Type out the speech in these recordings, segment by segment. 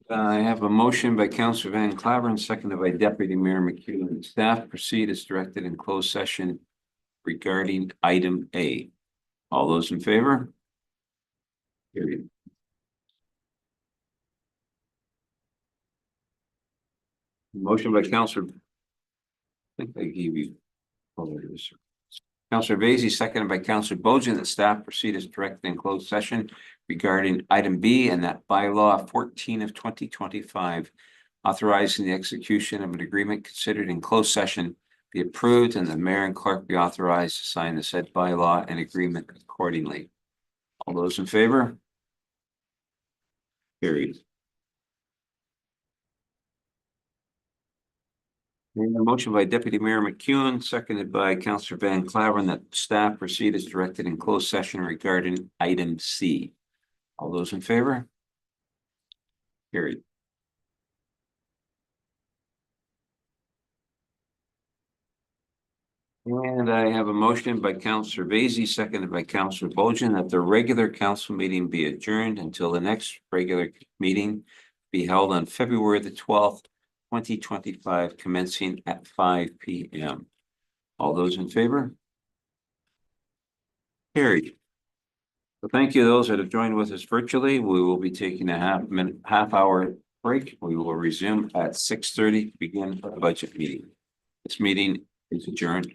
I have a motion by Councillor Van Claveren, seconded by Deputy Mayor McEwen. Staff proceed as directed in closed session regarding item A. All those in favor? Carried. Motion by Councillor. I think I gave you. Councillor Vaizey, seconded by Councillor Bojan, that staff proceed as directed in closed session regarding item B, and that bylaw 14 of 2025, authorizing the execution of an agreement considered in closed session, be approved, and the mayor and clerk be authorized to sign the said bylaw and agreement accordingly. All those in favor? Carried. And a motion by Deputy Mayor McEwen, seconded by Councillor Van Claveren, that staff proceed as directed in closed session regarding item C. All those in favor? Carried. And I have a motion by Councillor Vaizey, seconded by Councillor Bojan, that the regular council meeting be adjourned until the next regular meeting be held on February the 12th, 2025, commencing at 5 p.m. All those in favor? Carried. So thank you those that have joined with us virtually. We will be taking a half hour break. We will resume at 6:30 to begin the budget meeting. This meeting is adjourned.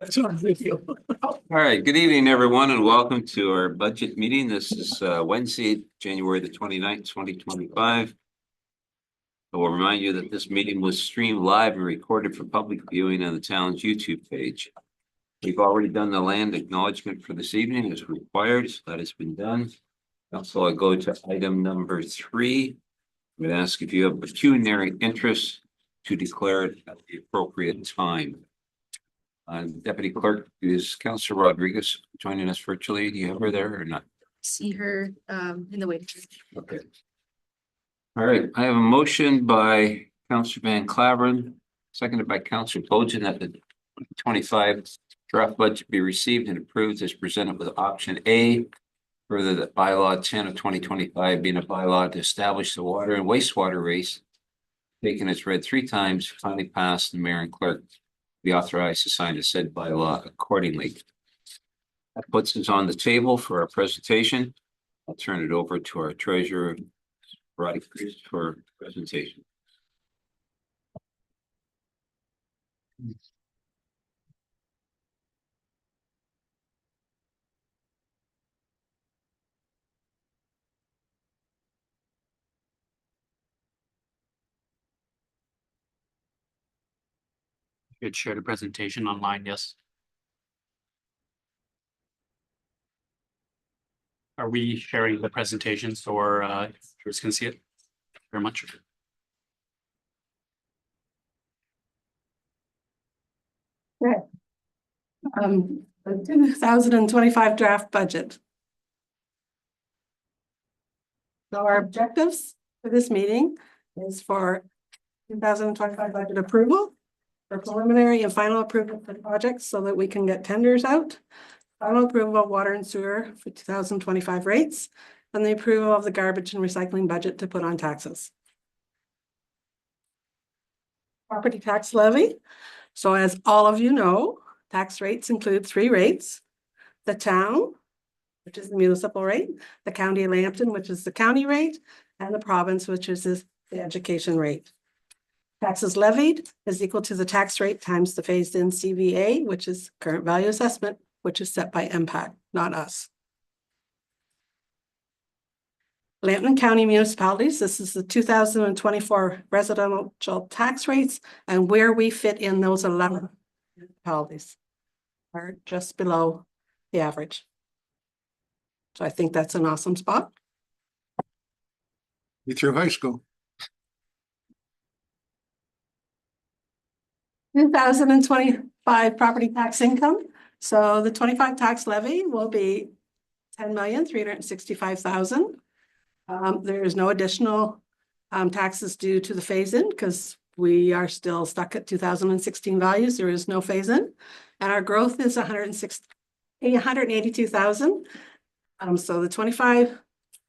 That's on video. All right, good evening, everyone, and welcome to our budget meeting. This is Wednesday, January the 29th, 2025. I will remind you that this meeting was streamed live and recorded for public viewing on the town's YouTube page. We've already done the land acknowledgement for this evening as required, so that has been done. Also, I go to item number 3. I'm going to ask if you have pecuniary interest to declare it at the appropriate time. Deputy Clerk, is Councilor Rodriguez joining us virtually? Do you have her there or not? See her in the waiting room. Okay. All right, I have a motion by Councilor Van Claveren, seconded by Councilor Bojan, that the 25 draft budget be received and approved as presented with option A. Further, that bylaw 10 of 2025 being a bylaw to establish the water and wastewater rates, taken as read 3 times, finally passed, the mayor and clerk be authorized to sign the said bylaw accordingly. That puts us on the table for our presentation. I'll turn it over to our treasurer, Roddy Chris, for presentation. You had shared a presentation online, yes. Are we sharing the presentation so viewers can see it? Very much. The 2025 draft budget. So our objectives for this meeting is for 2025 budget approval, for preliminary and final approval for projects so that we can get tenders out, final approval of water and sewer for 2025 rates, and the approval of the garbage and recycling budget to put on taxes. Property tax levy. So as all of you know, tax rates include 3 rates: the town, which is the municipal rate, the county of Lambton, which is the county rate, and the province, which is the education rate. Taxes levied is equal to the tax rate times the phased in CVA, which is current value assessment, which is set by MPAC, not us. Lambton County municipalities, this is the 2024 residential tax rates, and where we fit in those 11 municipalities are just below the average. So I think that's an awesome spot. You through high school? 2025 property tax income. So the 25 tax levy will be 10,365,000. There is no additional taxes due to the phase-in because we are still stuck at 2016 values. There is no phase-in, and our growth is 182,000. So the 25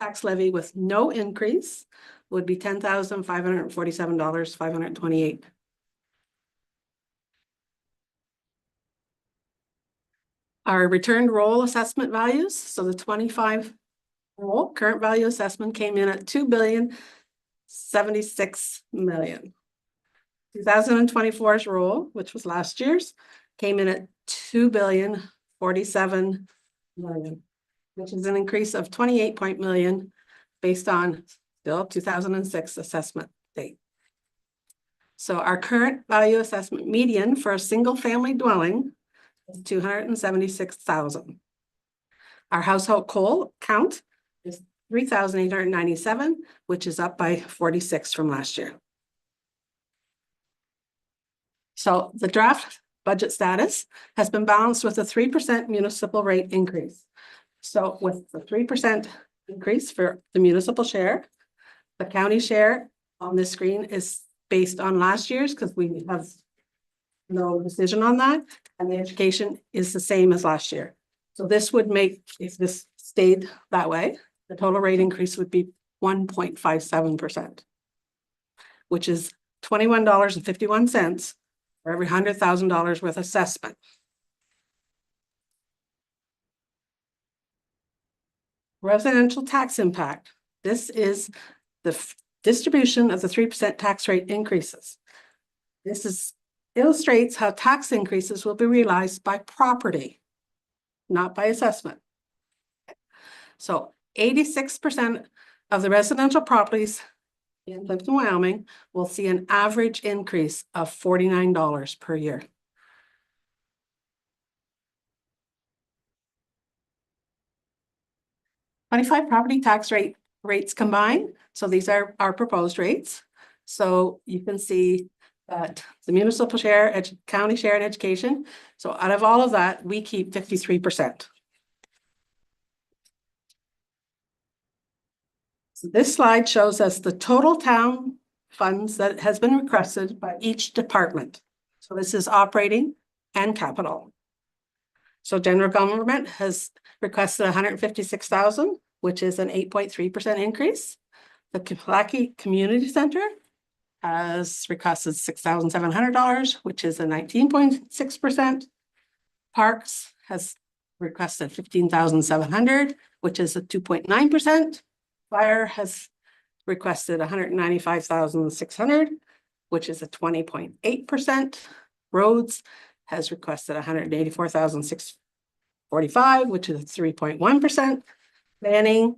tax levy with no increase would be $10,547.528. Our returned roll assessment values. So the 25 roll current value assessment came in at $2,076,000,000. 2024's roll, which was last year's, came in at $2,047,000,000, which is an increase of 28 million based on still 2006 assessment date. So our current value assessment median for a single family dwelling is 276,000. Our household coal count is 3,897, which is up by 46 from last year. So the draft budget status has been balanced with a 3% municipal rate increase. So with the 3% increase for the municipal share, the county share on this screen is based on last year's because we have no decision on that, and the education is the same as last year. So this would make, if this stayed that way, the total rate increase would be 1.57%, which is $21.51 for every $100,000 worth assessment. Residential tax impact. This is the distribution of the 3% tax rate increases. This is illustrates how tax increases will be realized by property, not by assessment. So 86% of the residential properties in Plympton-Wyoming will see an average increase of $49 per year. Twenty-five property tax rates combined. So these are our proposed rates. So you can see that the municipal share, county share and education. So out of all of that, we keep 53%. So this slide shows us the total town funds that has been requested by each department. So this is operating and capital. So general government has requested 156,000, which is an 8.3% increase. The Kaplaki Community Center has requested $6,700, which is a 19.6%. Parks has requested 15,700, which is a 2.9%. Fire has requested 195,600, which is a 20.8%. Roads has requested 184,645, which is a 3.1%. Planning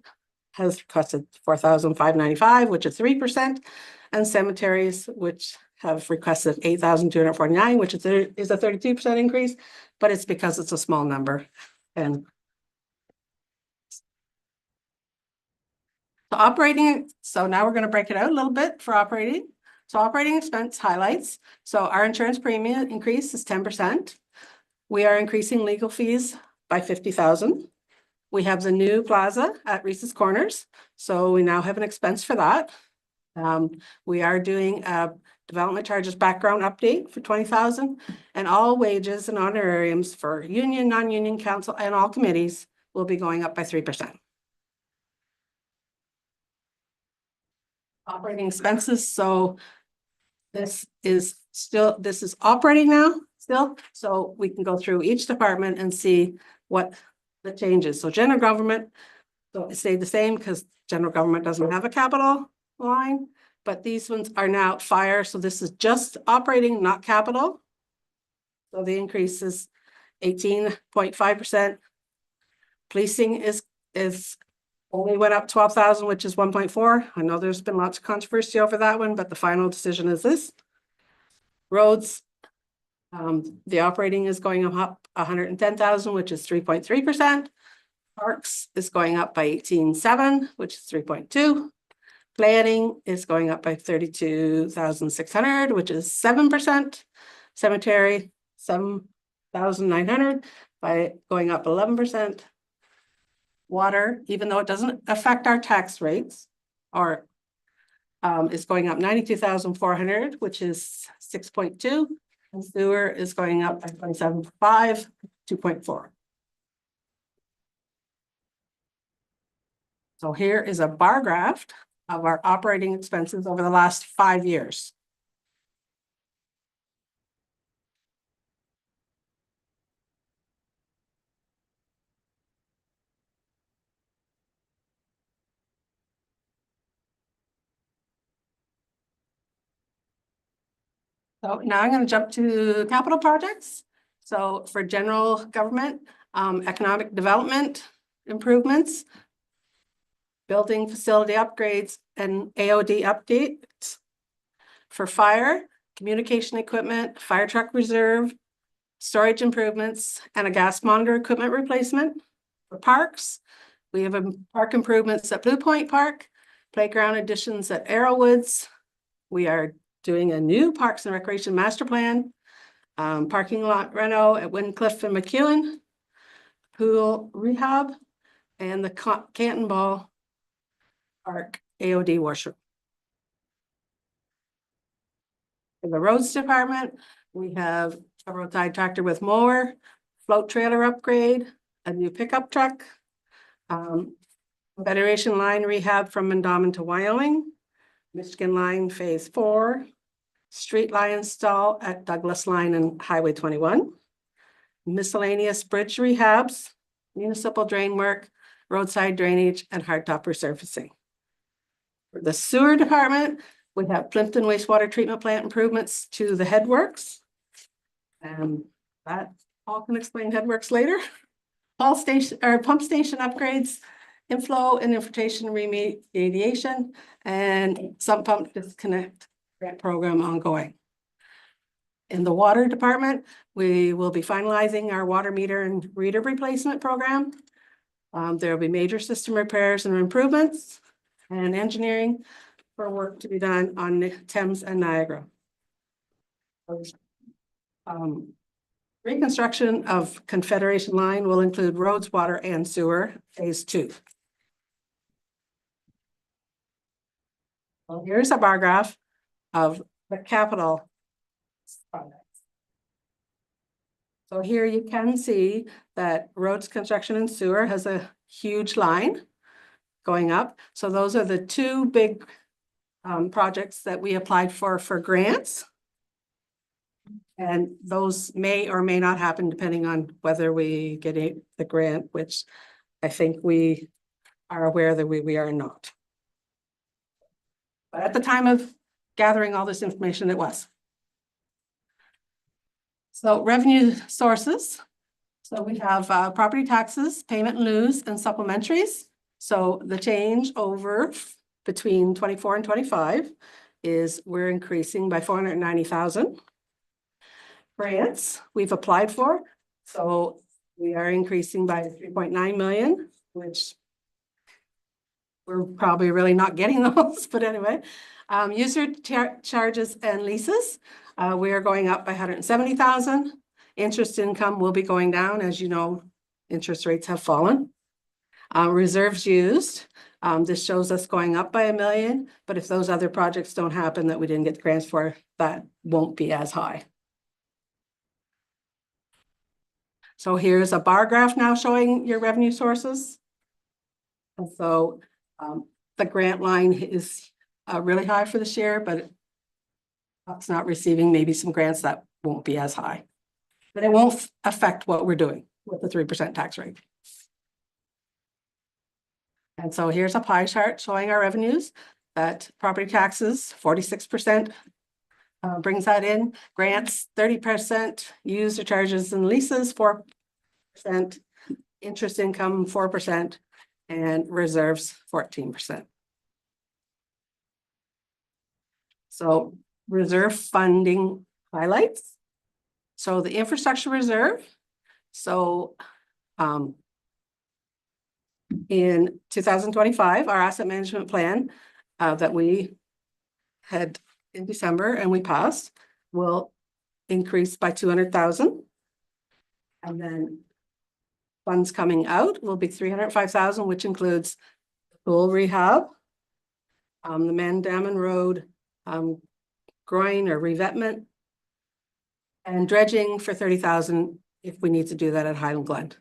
has requested 4,595, which is 3%. And cemeteries, which have requested 8,249, which is a 32% increase, but it's because it's a small number. And so operating, so now we're going to break it out a little bit for operating. So operating expense highlights. So our insurance premium increase is 10%. We are increasing legal fees by 50,000. We have the new plaza at Reese's Corners. So we now have an expense for that. We are doing a development charges background update for 20,000, and all wages and honorariums for union, non-union council and all committees will be going up by 3%. Operating expenses. So this is operating now still. So we can go through each department and see what the changes. So general government, so it stayed the same because general government doesn't have a capital line, but these ones are now fire. So this is just operating, not capital. So the increase is 18.5%. Policing is only went up 12,000, which is 1.4. I know there's been lots of controversy over that one, but the final decision is this. Roads, the operating is going up 110,000, which is 3.3%. Parks is going up by 18.7, which is 3.2. Planning is going up by 32,600, which is 7%. Cemetery, 7,900 by going up 11%. Water, even though it doesn't affect our tax rates, or is going up 92,400, which is 6.2. And sewer is going up by 27.5, 2.4. So here is a bar graph of our operating expenses over the last 5 years. So now I'm going to jump to capital projects. So for general government, economic development improvements, building facility upgrades and AOD updates. For fire, communication equipment, fire truck reserve, storage improvements, and a gas monitor equipment replacement. For parks, we have park improvements at Blue Point Park, playground additions at Arrowwoods. We are doing a new Parks and Recreation Master Plan, parking lot reno at Windcliff and McEwen, pool rehab, and the Canton Ball Park AOD washroom. In the roads department, we have a roadside tractor with mower, float trailer upgrade, a new pickup truck, Federation line rehab from Mondawmin to Wyoming, Michigan line phase 4, street line install at Douglas line and Highway 21, miscellaneous bridge rehabs, municipal drain work, roadside drainage, and hardtop resurfacing. For the sewer department, we have Plympton wastewater treatment plant improvements to the headworks, And that Paul can explain headworks later. All station or pump station upgrades, inflow and infiltration remediation, and sump pump disconnect grant program ongoing. In the water department, we will be finalizing our water meter and reader replacement program. There will be major system repairs and improvements and engineering for work to be done on Thames and Niagara. Reconstruction of Confederation Line will include roads, water, and sewer, phase 2. Well, here's a bar graph of the capital projects. So here you can see that roads, construction, and sewer has a huge line going up. So those are the two big projects that we applied for grants. And those may or may not happen depending on whether we get the grant, which I think we are aware that we are not. But at the time of gathering all this information, it was. So revenue sources. So we have property taxes, payment in lieu, and supplementaries. So the change over between 24 and 25 is we're increasing by 490,000. Grants we've applied for, so we are increasing by 3.9 million, which we're probably really not getting those, but anyway. User charges and leases, we are going up by 170,000. Interest income will be going down, as you know, interest rates have fallen. Reserves used, this shows us going up by 1 million, but if those other projects don't happen that we didn't get grants for, that won't be as high. So here's a bar graph now showing your revenue sources. And so the grant line is really high for this year, but it's not receiving maybe some grants that won't be as high. But it won't affect what we're doing with the 3% tax rate. And so here's a pie chart showing our revenues, that property taxes, 46%. Brings that in. Grants 30%, user charges and leases 4%, interest income 4%, and reserves 14%. So reserve funding highlights. So the infrastructure reserve. So in 2025, our asset management plan that we had in December and we passed will increase by 200,000. And then funds coming out will be 305,000, which includes pool rehab, the Mandamin Road groin or revetment, and dredging for 30,000 if we need to do that at Highland Glen.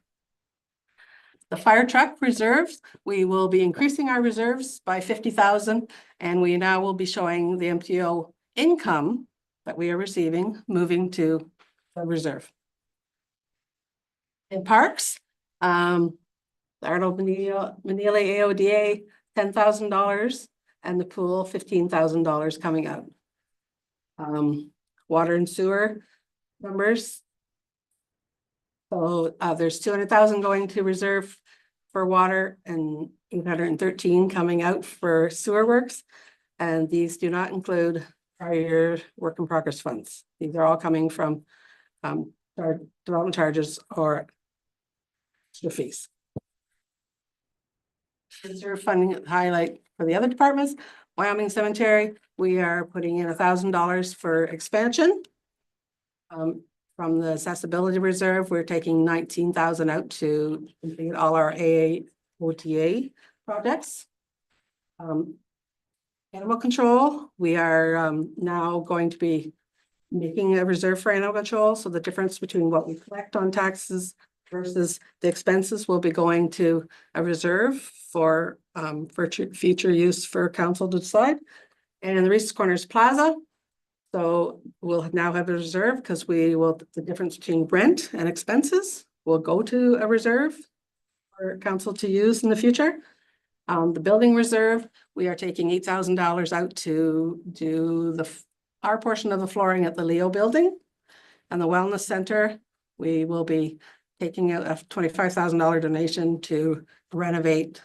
The fire truck reserves, we will be increasing our reserves by 50,000, and we now will be showing the MTO income that we are receiving moving to the reserve. In parks, the Arnold Manila AODA, $10,000, and the pool, $15,000 coming out. Water and sewer numbers. So there's 200,000 going to reserve for water and 813 coming out for sewer works. And these do not include prior year work in progress funds. These are all coming from our development charges or extra fees. Reserve funding highlight for the other departments. Wyoming Cemetery, we are putting in $1,000 for expansion. From the accessibility reserve, we're taking 19,000 out to complete all our AOTA projects. Animal control, we are now going to be making a reserve for animal control. So the difference between what we collect on taxes versus the expenses will be going to a reserve for future use for council to decide. And the Reese Corners Plaza, so we'll now have a reserve because the difference between rent and expenses will go to a reserve for council to use in the future. The building reserve, we are taking $8,000 out to do our portion of the flooring at the Leo building. And the Wellness Center, we will be taking out a $25,000 donation to renovate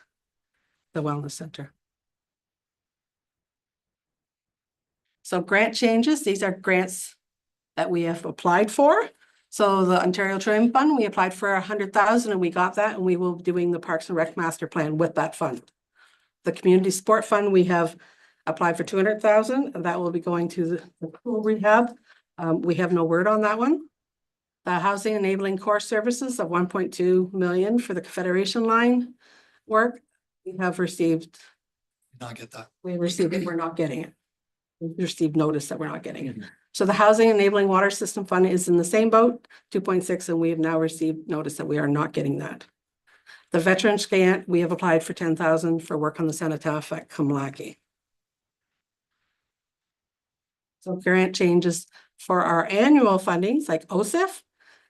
the Wellness Center. So grant changes, these are grants that we have applied for. So the Ontario Tourism Fund, we applied for 100,000 and we got that, and we will be doing the Parks and Rec Master Plan with that fund. The Community Sport Fund, we have applied for 200,000, and that will be going to the pool rehab. We have no word on that one. The Housing Enabling Core Services of 1.2 million for the Confederation Line work, we have received. Not get that. We received it, we're not getting it. We received notice that we're not getting it. So the Housing Enabling Water System Fund is in the same boat, 2.6, and we have now received notice that we are not getting that. The Veterans Grant, we have applied for 10,000 for work on the cenotaph at Kumlaki. So grant changes for our annual fundings like OSIF.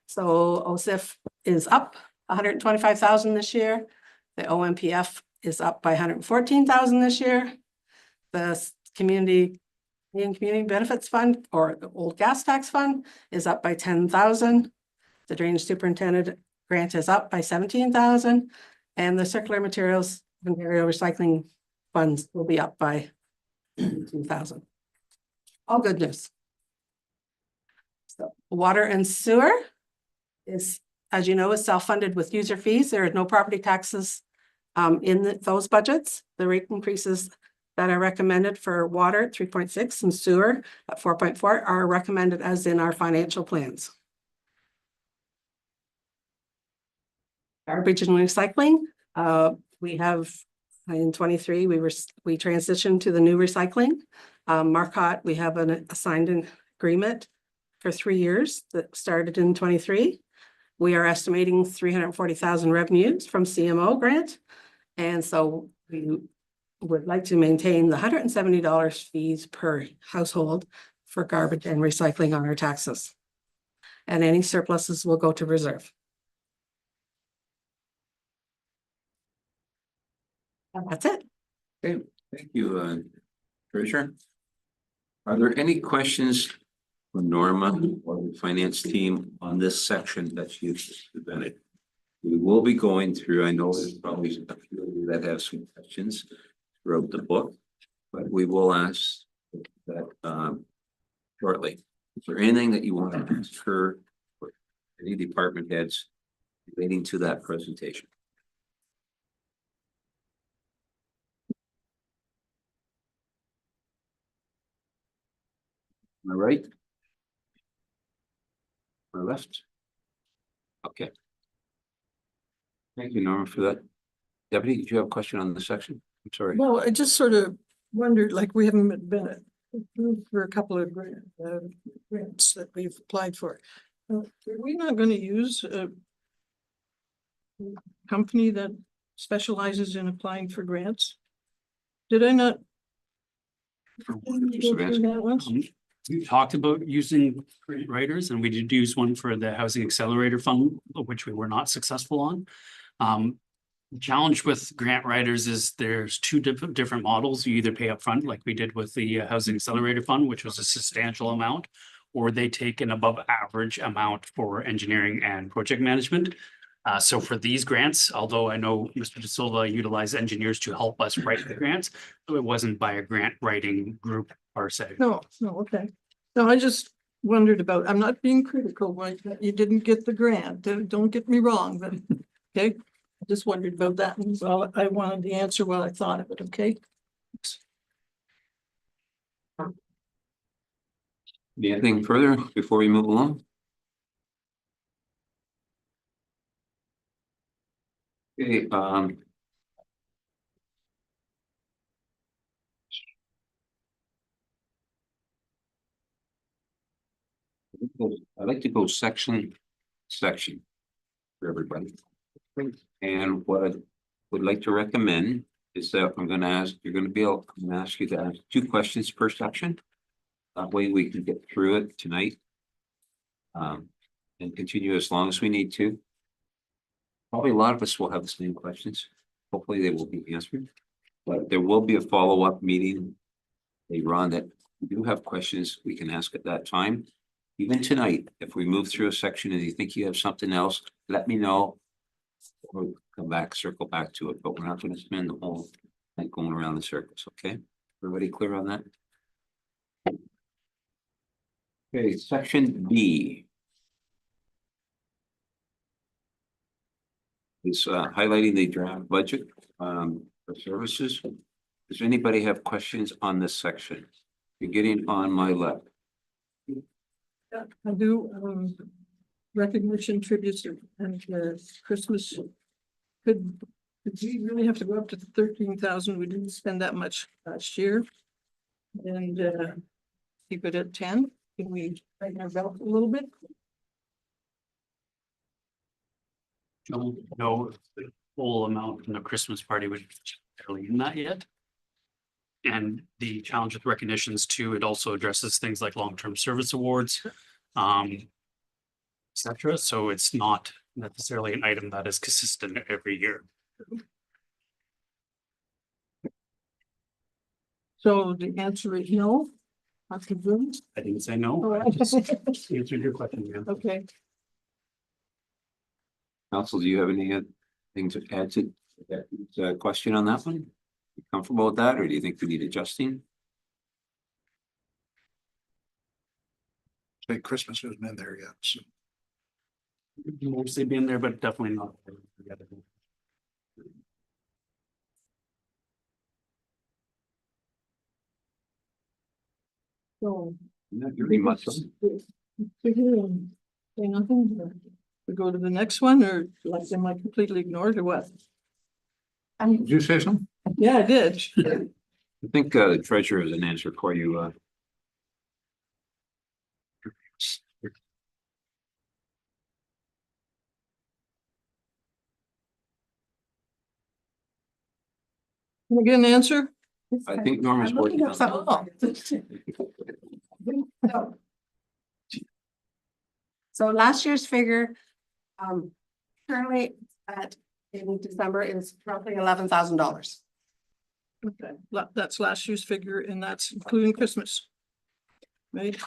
So OSIF is up 125,000 this year. The OMPF is up by 114,000 this year. The Community Benefits Fund, or the old gas tax fund, is up by 10,000. The Drainage Superintendent grant is up by 17,000, and the Circular Materials Ontario Recycling funds will be up by 2,000. All good news. So water and sewer is, as you know, is self-funded with user fees. There are no property taxes in those budgets. The rate increases that are recommended for water at 3.6 and sewer at 4.4 are recommended as in our financial plans. Garbage and recycling, we have in 23, we transitioned to the new recycling. Marcotte, we have an assigned agreement for 3 years that started in 23. We are estimating 340,000 revenues from CMO grant. And so we would like to maintain the $170 fees per household for garbage and recycling on our taxes. And any surpluses will go to reserve. And that's it. Okay, thank you, Treasurer. Are there any questions for Norma or the finance team on this section that you presented? We will be going through, I know there's probably a few of you that have some questions throughout the book, but we will ask that shortly. Is there anything that you want to ask her or any department heads relating to that presentation? Am I right? Or left? Okay. Thank you, Norma, for that. Deputy, did you have a question on this section? I'm sorry. Well, I just sort of wondered, like, we haven't been approved for a couple of grants that we've applied for. Are we not going to use a company that specializes in applying for grants? Did I not? For go through that once? We talked about using grant writers, and we did use one for the Housing Accelerator Fund, which we were not successful on. The challenge with grant writers is there's two different models. You either pay upfront, like we did with the Housing Accelerator Fund, which was a substantial amount, or they take an above average amount for engineering and project management. So for these grants, although I know Mr. De Silva utilized engineers to help us write the grants, it wasn't by a grant writing group per se. No, okay. No, I just wondered about, I'm not being critical, right? That you didn't get the grant. Don't get me wrong, but okay. I just wondered about that. And well, I wanted the answer while I thought of it, okay? Anything further before we move along? Okay, I'd like to go section for everybody. And what I would like to recommend is that I'm going to ask, I'm going to ask you to ask 2 questions per section. That way we can get through it tonight. And continue as long as we need to. Probably a lot of us will have the same questions. Hopefully they will be answered. But there will be a follow-up meeting later on that we do have questions we can ask at that time. even tonight, if we move through a section and you think you have something else, let me know. We'll come back, circle back to it, but we're not gonna spend the whole night going around the circles, okay? Everybody clear on that? Okay, section B. Is highlighting the draft budget for services. Does anybody have questions on this section? Beginning on my left. I do, recognition tributes and Christmas. Could we really have to go up to 13,000? We didn't spend that much last year. And keep it at 10. Can we tighten our belt a little bit? Don't know if the full amount from the Christmas party would barely in that yet. And the challenge with recognitions too, it also addresses things like long-term service awards, et cetera. So it's not necessarily an item that is consistent every year. So the answer is no. Dr. Bloom? I didn't say no. I just answered your question, man. Okay. Council, do you have any things to add to that question on that one? You comfortable with that, or do you think we need adjusting? Say Christmas hasn't been there yet, so. Mostly been there, but definitely not. So. Not very much. Say nothing. We go to the next one, or like am I completely ignored or what? Did you say something? Yeah, I did. I think the treasurer has an answer for you. Can I get an answer? I think Norma's I'm looking working up on something. So last year's figure, currently in December is roughly $11,000. Okay, that's last year's figure and that's including Christmas. Right,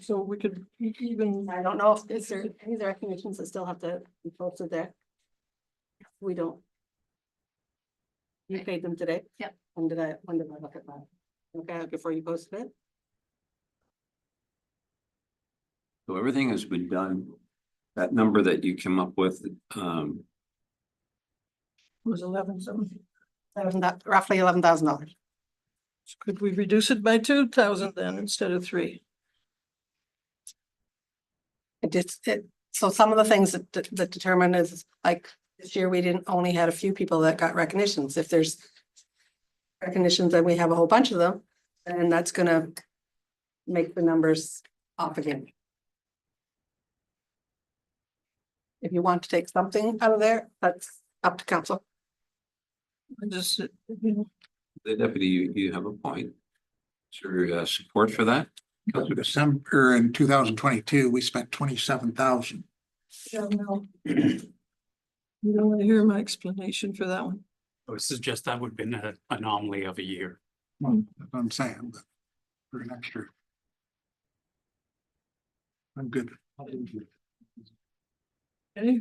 so we could even, I don't know if is there any recognitions that still have to be posted there. We don't. You paid them today? Yep. When did I look at that? Okay, before you posted it? So everything has been done. That number that you came up with, was 11 something. Roughly $11,000. Could we reduce it by 2,000 then instead of 3? So some of the things that determine is like this year, we didn't only had a few people that got recognitions. If there's recognitions and we have a whole bunch of them, then that's gonna make the numbers off again. If you want to take something out of there, that's up to council. I just, you know, the deputy, you have a point. Is there support for that? Because December in 2022, we spent 27,000. yeah, no. You don't want to hear my explanation for that one. I would suggest that would have been an anomaly of a year. Well, that's what I'm saying, but for next year. I'm good. Okay,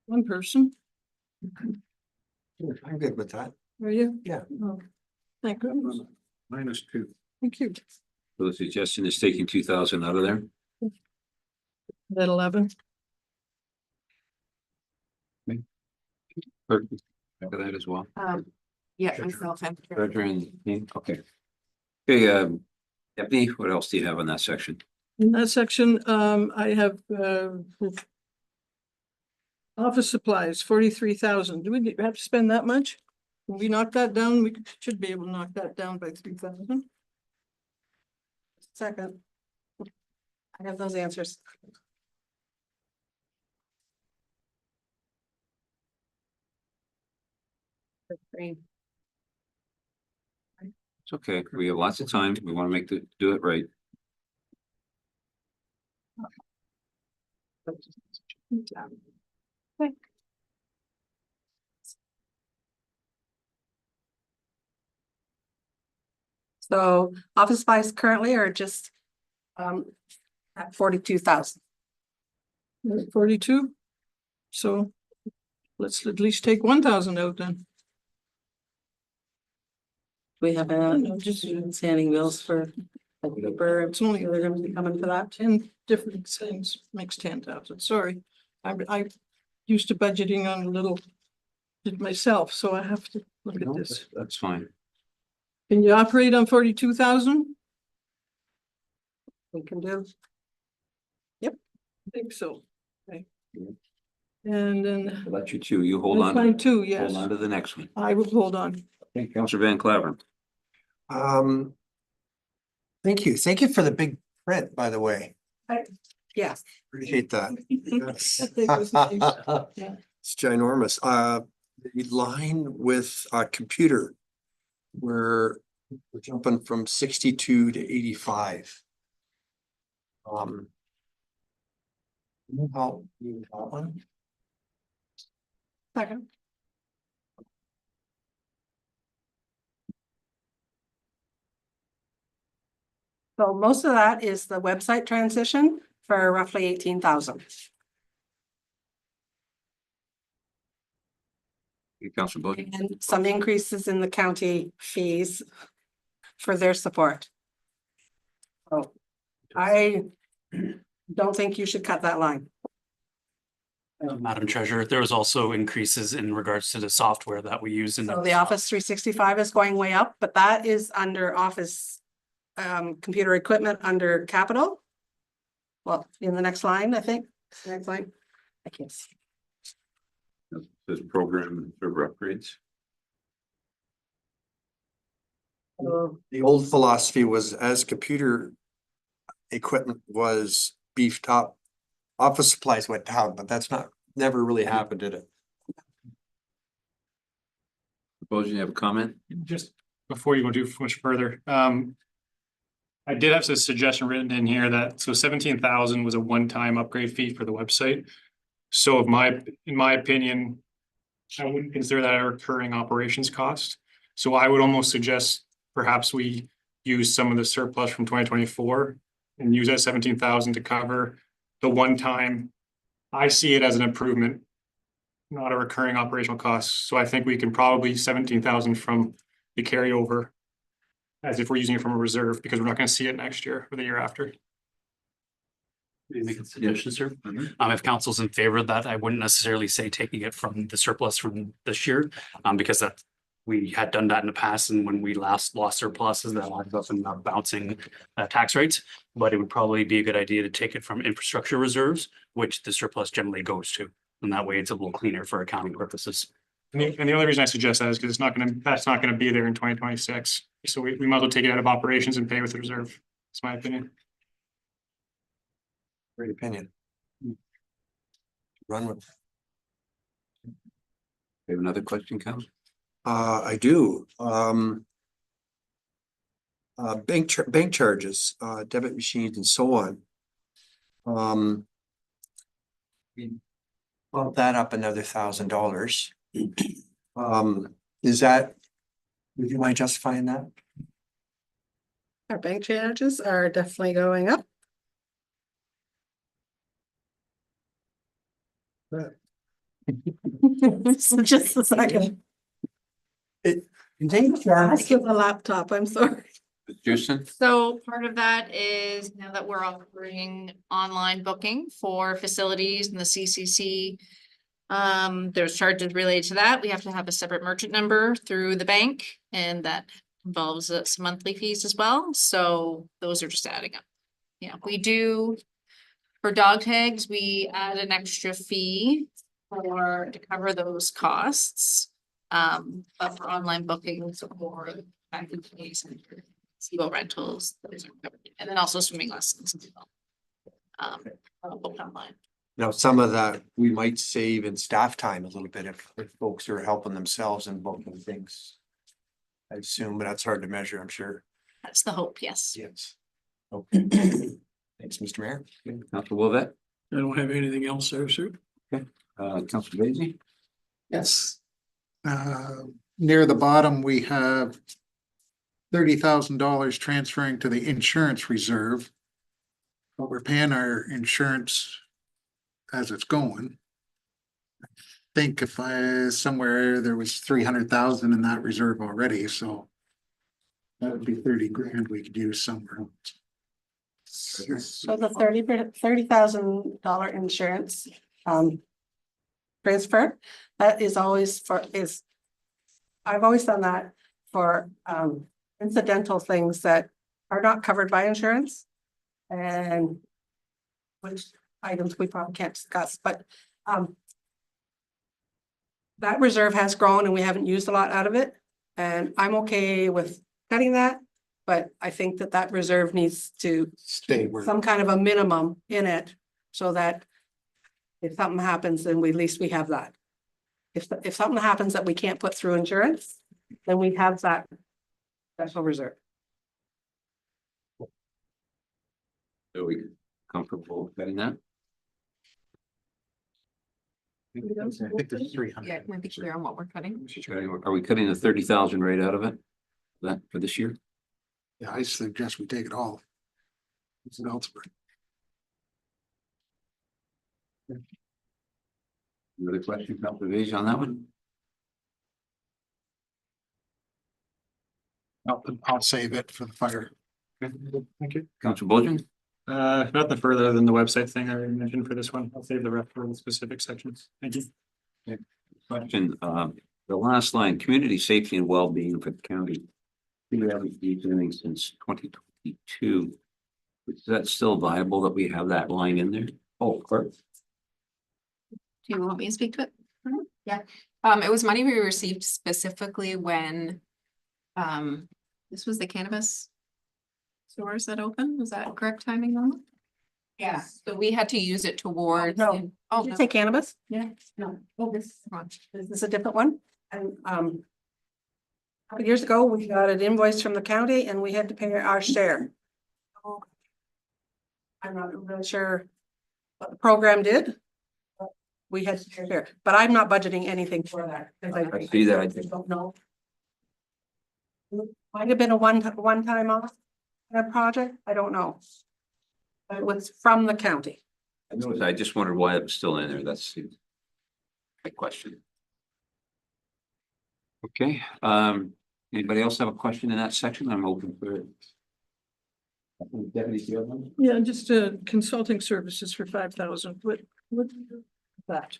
one person, I'm good with that. are you? Yeah. Oh, thank goodness. -2. Thank you. So the suggestion is taking 2,000 out of there. That 11. Clerk, back of that as well. Yeah, myself. Treasurer and, okay. Okay, deputy, what else do you have on that section? In that section, I have, office supplies, 43,000. Do we have to spend that much? Can we knock that down? We should be able to knock that down by 3,000. Second. I have those answers. It's okay. We have lots of time. We want to do it right. So office supplies currently are just at 42,000. 42. So let's at least take 1,000 out then. We have just standing bills for paper. It's only They're gonna be coming for that. 10 different things, makes 10,000, sorry. I used to budgeting on a little bit myself, so I have to look at No, this. that's fine. Can you operate on 42,000? We can do. I think so. Okay. Yeah. And then I'll let you two, you hold that's on. fine too, yes. Hold on to the next one. I will hold on. Okay, Counselor Van Claveren. Thank you. Thank you for the big print, by the way. Yes. Appreciate that. Yeah. It's ginormous. The line with computer. We're jumping from 62 to 85. Can you help me with that one? Second. So most of that is the website transition for roughly 18,000. Counselor Bojan. And some increases in the county fees for their support. So I don't think you should cut that line. Madam Treasurer, there was also increases in regards to the software that we use in. So the Office 365 is going way up, but that is under Office computer equipment under capital. Well, in the next line, I think, next line. I can't see. This program for upgrades. The old philosophy was as computer equipment was beefed up, office supplies went down, but that's never really happened, did it? Bojan, you have a comment? Just before you go too much further, I did have a suggestion written in here that, so 17,000 was a one-time upgrade fee for the website. So in my opinion, I wouldn't consider that a recurring operations cost. So I would almost suggest perhaps we use some of the surplus from 2024 and use that 17,000 to cover the one-time. I see it as an improvement, not a recurring operational cost. So I think we can probably 17,000 from the carryover as if we're using it from a reserve, because we're not going to see it next year or the year after. May I make a suggestion, sir? If council's in favor of that, I wouldn't necessarily say taking it from the surplus from this year, because that we had done that in the past, and when we last lost surpluses, that ended up in bouncing tax rates. But it would probably be a good idea to take it from infrastructure reserves, which the surplus generally goes to, and that way it's a little cleaner for accounting purposes. And the only reason I suggest that is because that's not gonna be there in 2026. So we might as well take it out of operations and pay with the reserve. That's my opinion. Great opinion. Run with. You have another question, Counselor? I do. Bank charges, debit machines and so on. We bumped that up another $1,000. Is that, would you mind justifying that? Our bank charges are definitely going up. So just a second. Ask you the laptop, I'm sorry. Houston? So part of that is now that we're offering online booking for facilities in the CCC. There's charges related to that. We have to have a separate merchant number through the bank, and that involves some monthly fees as well. So those are just adding up. Yeah, we do. For dog tags, we add an extra fee to cover those costs. But for online bookings or package fees and SEGO rentals, those are covered. And then also swimming lessons as well. Booked online. Now, some of that we might save in staff time a little bit if folks are helping themselves and booking things. I assume, but that's hard to measure, I'm sure. That's the hope, yes. Yes. Okay. Thanks, Mr. Mayor. Counselor Wolvett? I don't have anything else there, sir. Counselor Basie? Yes. Near the bottom, we have $30,000 transferring to the insurance reserve. but we're paying our insurance as it's going. I think if somewhere there was 300,000 in that reserve already, so that would be 30 grand we could use somewhere else. So the $30,000 insurance, transfer, that is always I've always done that for, incidental things that are not covered by insurance. And which items we probably can't discuss, but, that reserve has grown and we haven't used a lot out of it. And I'm okay with cutting that, but I think that that reserve needs to Stay where. some kind of a minimum in it so that if something happens, then at least we have that. If something happens that we can't put through insurance, then we have that special reserve. Are we comfortable getting that? I think there's 300. Yeah, can we be clear on what we're cutting? Are we cutting the 30,000 right out of it? That for this year? Yeah, I suggest we take it all. It's an elsewhere. Another question, Councilor Page on that one? I'll save it for the fire. Thank you. Councilor Bolton? Nothing further than the website thing I already mentioned for this one. I'll save the rest for the specific sections. Thank you. Question, the last line, community safety and well-being for the county. We haven't used anything since 2022. Is that still viable that we have that line in there? Oh, of course. Do you want me to speak to it? Yeah, it was money we received specifically when this was the cannabis stores that opened. Was that correct timing on that? Yeah, so we had to use it towards. No. Oh, Did you no. say cannabis? Yeah, no. Oh, this one. Is this a different one? And, a couple years ago, we got an invoice from the county and we had to pay our share. I'm not really sure what the program did. But we had to share, but I'm not budgeting anything for that. 'Cause I see that. I don't know. Might have been a one-time off that project, I don't know. But it was from the county. I just wondered why it was still in there. That's my question. Okay, anybody else have a question in that section? I'm open for it. Deputy, do you have one? Yeah, just consulting services for 5,000. What that?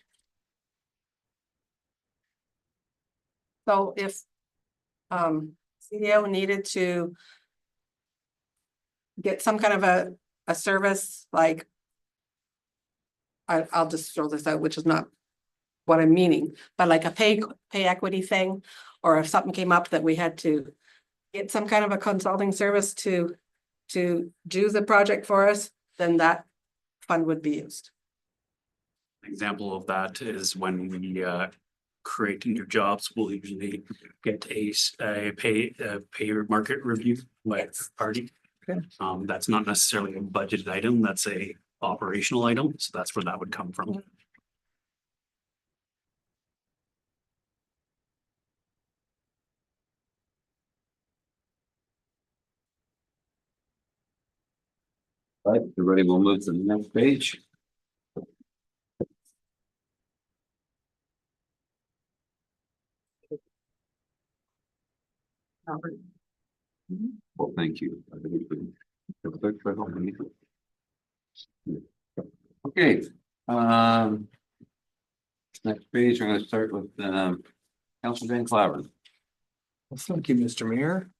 So if CDO needed to get some kind of a service, like I'll just throw this out, which is not what I'm meaning, but like a pay equity thing, or if something came up that we had to get some kind of a consulting service to do the project for us, then that fund would be used. Example of that is when we create new jobs, we'll usually get a pay market review by a third party. Okay. That's not necessarily a budgeted item, that's a operational item, so that's where that would come from. Right, everybody will move to the next page. Well, thank you. Okay, next page, I'm gonna start with, Councilor Van Claveren. Well, thank you, Mr. Mayor.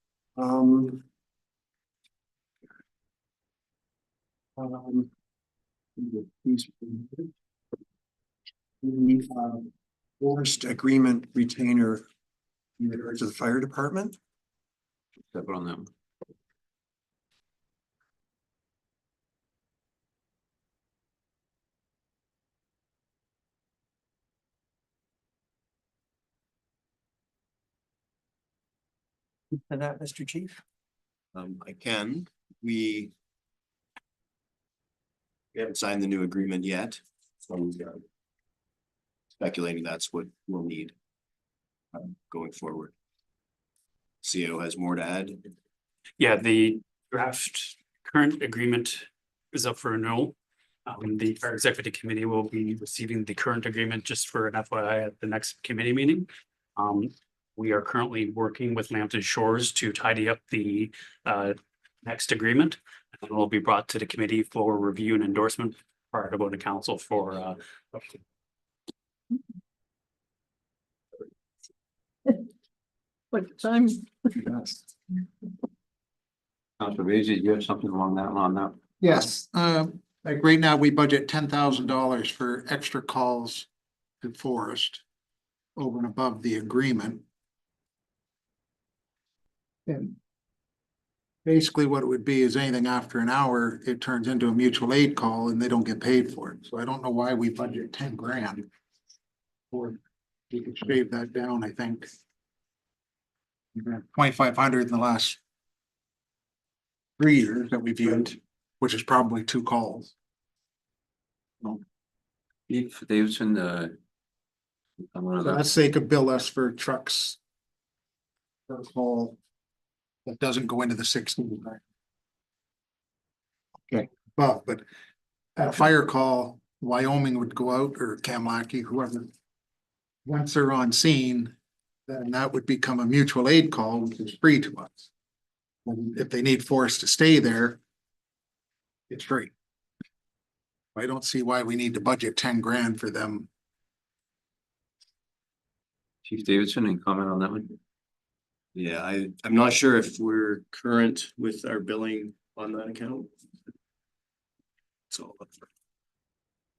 Forced agreement retainer in regards to the fire department. Step on them. For that, Mr. Chief? I can, we haven't signed the new agreement yet, so we're speculating that's what we'll need going forward. CO has more to add. Yeah, the draft current agreement is up for renewal. Our executive committee will be receiving the current agreement just for an FYI at the next committee meeting. We are currently working with Lambton Shores to tidy up the next agreement. And it will be brought to the committee for review and endorsement prior to going to council for What time? Counselor Basil, you have something along that, on that? Yes, like right now, we budget $10,000 for extra calls to Forest over and above the agreement. And basically what it would be is anything after an hour, it turns into a mutual aid call and they don't get paid for it. So I don't know why we budget 10 grand. Or we could shave that down, I think. 2,500 in the last 3 years that we've used, which is probably 2 calls. If Davidson, one of So the, let's say they could bill us for trucks. Per call. That doesn't go into the 16. Right? Okay, well, but at a fire call, Wyoming would go out, or Kamlaki, whoever. Once they're on scene, then that would become a mutual aid call, which is free to us. And if they need Forest to stay there, it's free. I don't see why we need to budget 10 grand for them. Chief Davidson, any comment on that one? Yeah, I'm not sure if we're current with our billing on that account. So.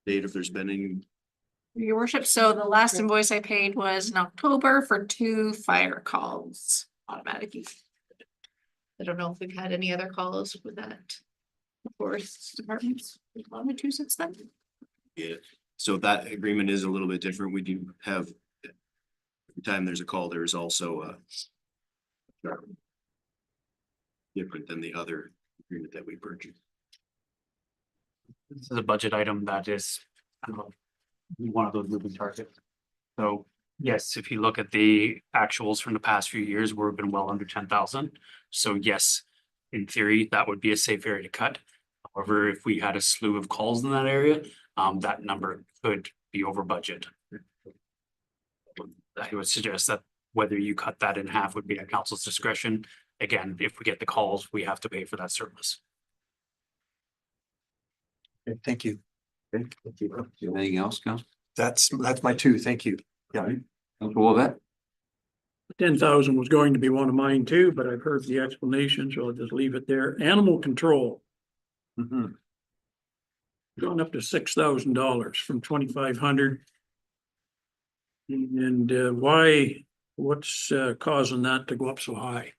Date if there's been any. Your worship, so the last invoice I paid was in October for 2 fire calls automatically. I don't know if we've had any other calls with that. Forest departments, we've had 2 since then. Yeah, so that agreement is a little bit different. We do have. Every time there's a call, there is also a. Different than the other agreement that we purchased. This is a budget item that is one of those moving targets. So yes, if you look at the actuals from the past few years, we've been well under 10,000. So yes, in theory, that would be a safe area to cut. However, if we had a slew of calls in that area, that number could be over budget. I would suggest that whether you cut that in half would be at council's discretion. Again, if we get the calls, we have to pay for that service. Okay, thank you. Okay, thank you. Do you have anything else, Council? That's my 2, thank you. Yeah. Council Wolvett? 10,000 was going to be one of mine too, but I've heard the explanation, so I'll just leave it there. Animal control. Gone up to $6,000 from 2,500. And what's causing that to go up so high?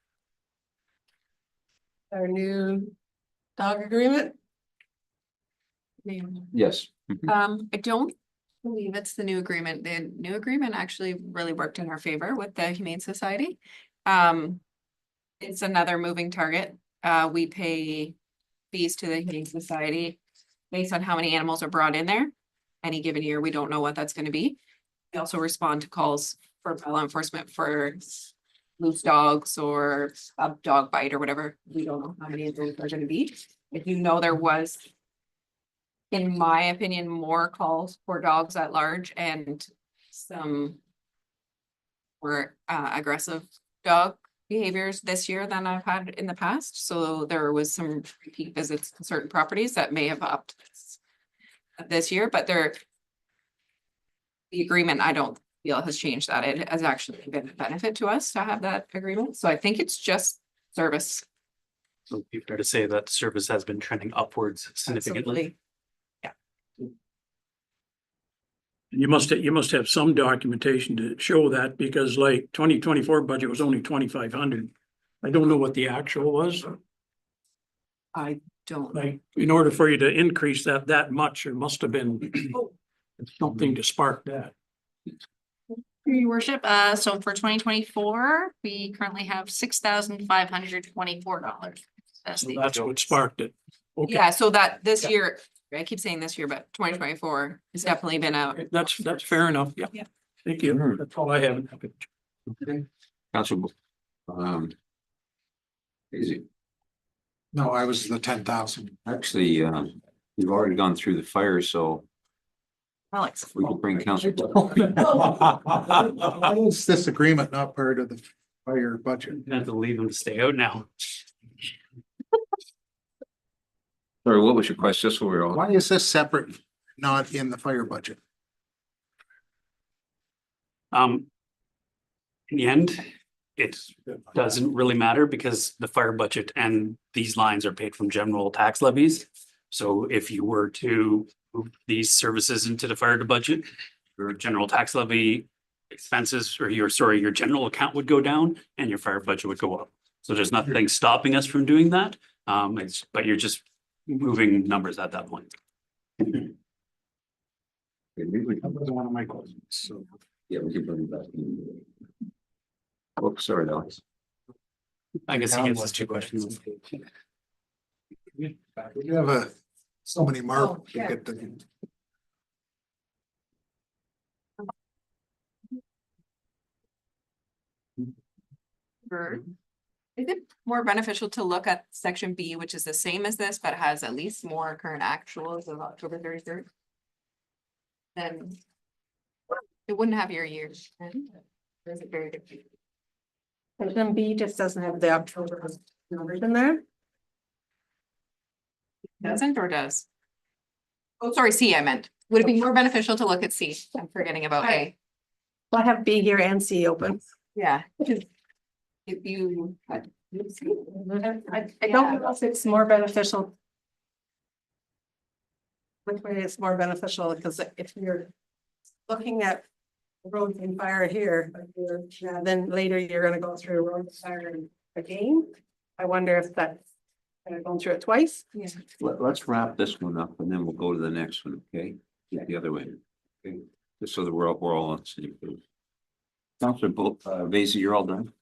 Our new dog agreement. Yes. I don't believe it's the new agreement. The new agreement actually really worked in our favor with the Humane Society. It's another moving target. We pay fees to the Humane Society based on how many animals are brought in there. Any given year, we don't know what that's going to be. We also respond to calls for law enforcement for loose dogs or a dog bite or whatever. We don't know how many of those are going to be. If you know, there was, in my opinion, more calls for dogs at large and some more aggressive dog behaviors this year than I've had in the past. So there was some repeat visits to certain properties that may have upped this year, but the agreement, I don't feel has changed that. It has actually been a benefit to us to have that agreement. So I think it's just service. So it'd be fair to say that service has been trending upwards significantly. Absolutely. You must have some documentation to show that, because like 2024 budget was only 2,500. I don't know what the actual was. I don't know. Like, in order for you to increase that much, there must have been something to spark that. Your worship, so for 2024, we currently have $6,524. So that's what sparked it. Okay, Yeah, so that this year, I keep saying this year, but 2024 has definitely been a. that's fair enough. Yeah. Yeah. Thank you. That's all I have. Council, easy. No, I was the 10,000. Actually, We've already gone through the fire, so Alex. we could bring Counselor. Why is this agreement not part of the fire budget? You have to leave them to stay out now. Sorry, what was your question? Just so we're all. Why is this separate, not in the fire budget? In the end, it doesn't really matter because the fire budget and these lines are paid from general tax levies. So if you were to move these services into the fire budget, your general tax levy expenses or your general account would go down and your fire budget would go up. So there's nothing stopping us from doing that. But you're just moving numbers at that point. That was one of my questions, so. Yeah, we can bring it back. Oh, sorry, Alex. I guess he gets his 2 questions. We have so many marbles to yeah. get the. Is it more beneficial to look at section B, which is the same as this, but has at least more current actuals of October 33rd? Then it wouldn't have your years. Or is it very different? And then B just doesn't have the October numbers in there. Doesn't or does? Oh, sorry, C I meant. Would it be more beneficial to look at C? I'm forgetting about A. I have B here and C open. Yeah. If you. I don't know if it's more beneficial. Which way it's more beneficial, because if you're looking at roads and fire here, then later you're gonna go through road and fire again. I wonder if that's going through it twice. Yeah. Let's wrap this one up and then we'll go to the next one, okay? Yeah, the other way. Okay, just so that we're all on the same page. Counselor Vacy, you're all done?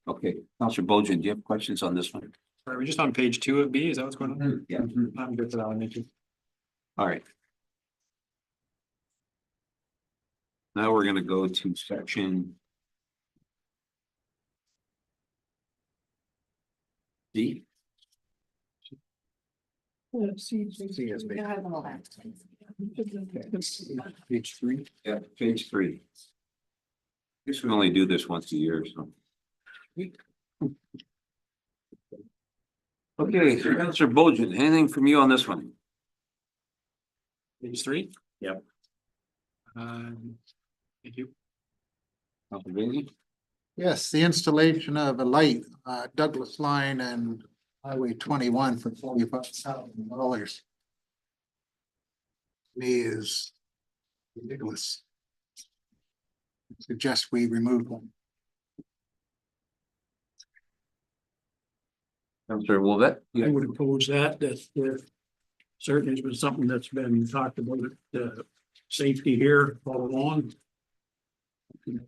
Okay, Counselor Bojan, do you have questions on this one? Are we just on page 2 of B? Is that what's going on? Yeah. I'm good for that one, thank you. All right. Now we're gonna go to section D. Page 3. Yeah, page 3. Guess we only do this once a year, so. Okay, so Counselor Bojan, anything from you on this one? Page 3? Yep. Thank you. Counselor Vacy? Yes, the installation of a light, Douglas Line and Highway 21 for $45,000. Me is ridiculous. Suggest we remove one. Counselor Wolvett? I would oppose that, certainly has been something that's been talked about, safety here all along.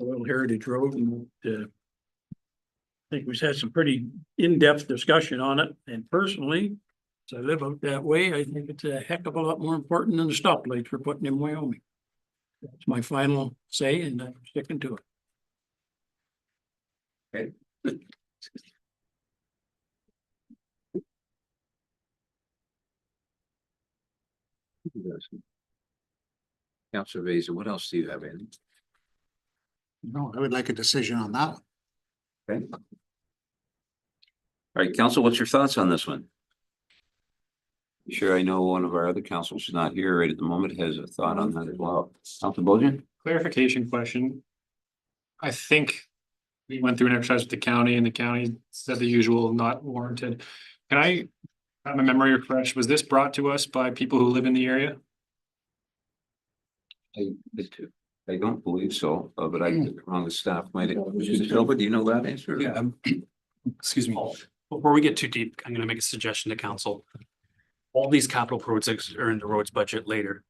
Oil Heritage Road, and I think we've had some pretty in-depth discussion on it, and personally, as I live out that way, I think it's a heck of a lot more important than the stoplights we're putting in Wyoming. That's my final say, and I'm sticking to it. Okay. Counselor Vacy, what else do you have in? No, I would like a decision on that one. Okay. All right, council, what's your thoughts on this one? Sure, I know one of our other councils is not here right at the moment, has a thought on that as well. Counselor Bojan? Clarification question. I think we went through an exercise with the county and the county said the usual, not warranted. Can I have my memory refreshed? Was this brought to us by people who live in the area? I don't believe so, but I get wrong, the staff might. Silva, do you know that answer? Yeah. Excuse me. Before we get too deep, I'm gonna make a suggestion to council. All these capital projects are in the roads budget later.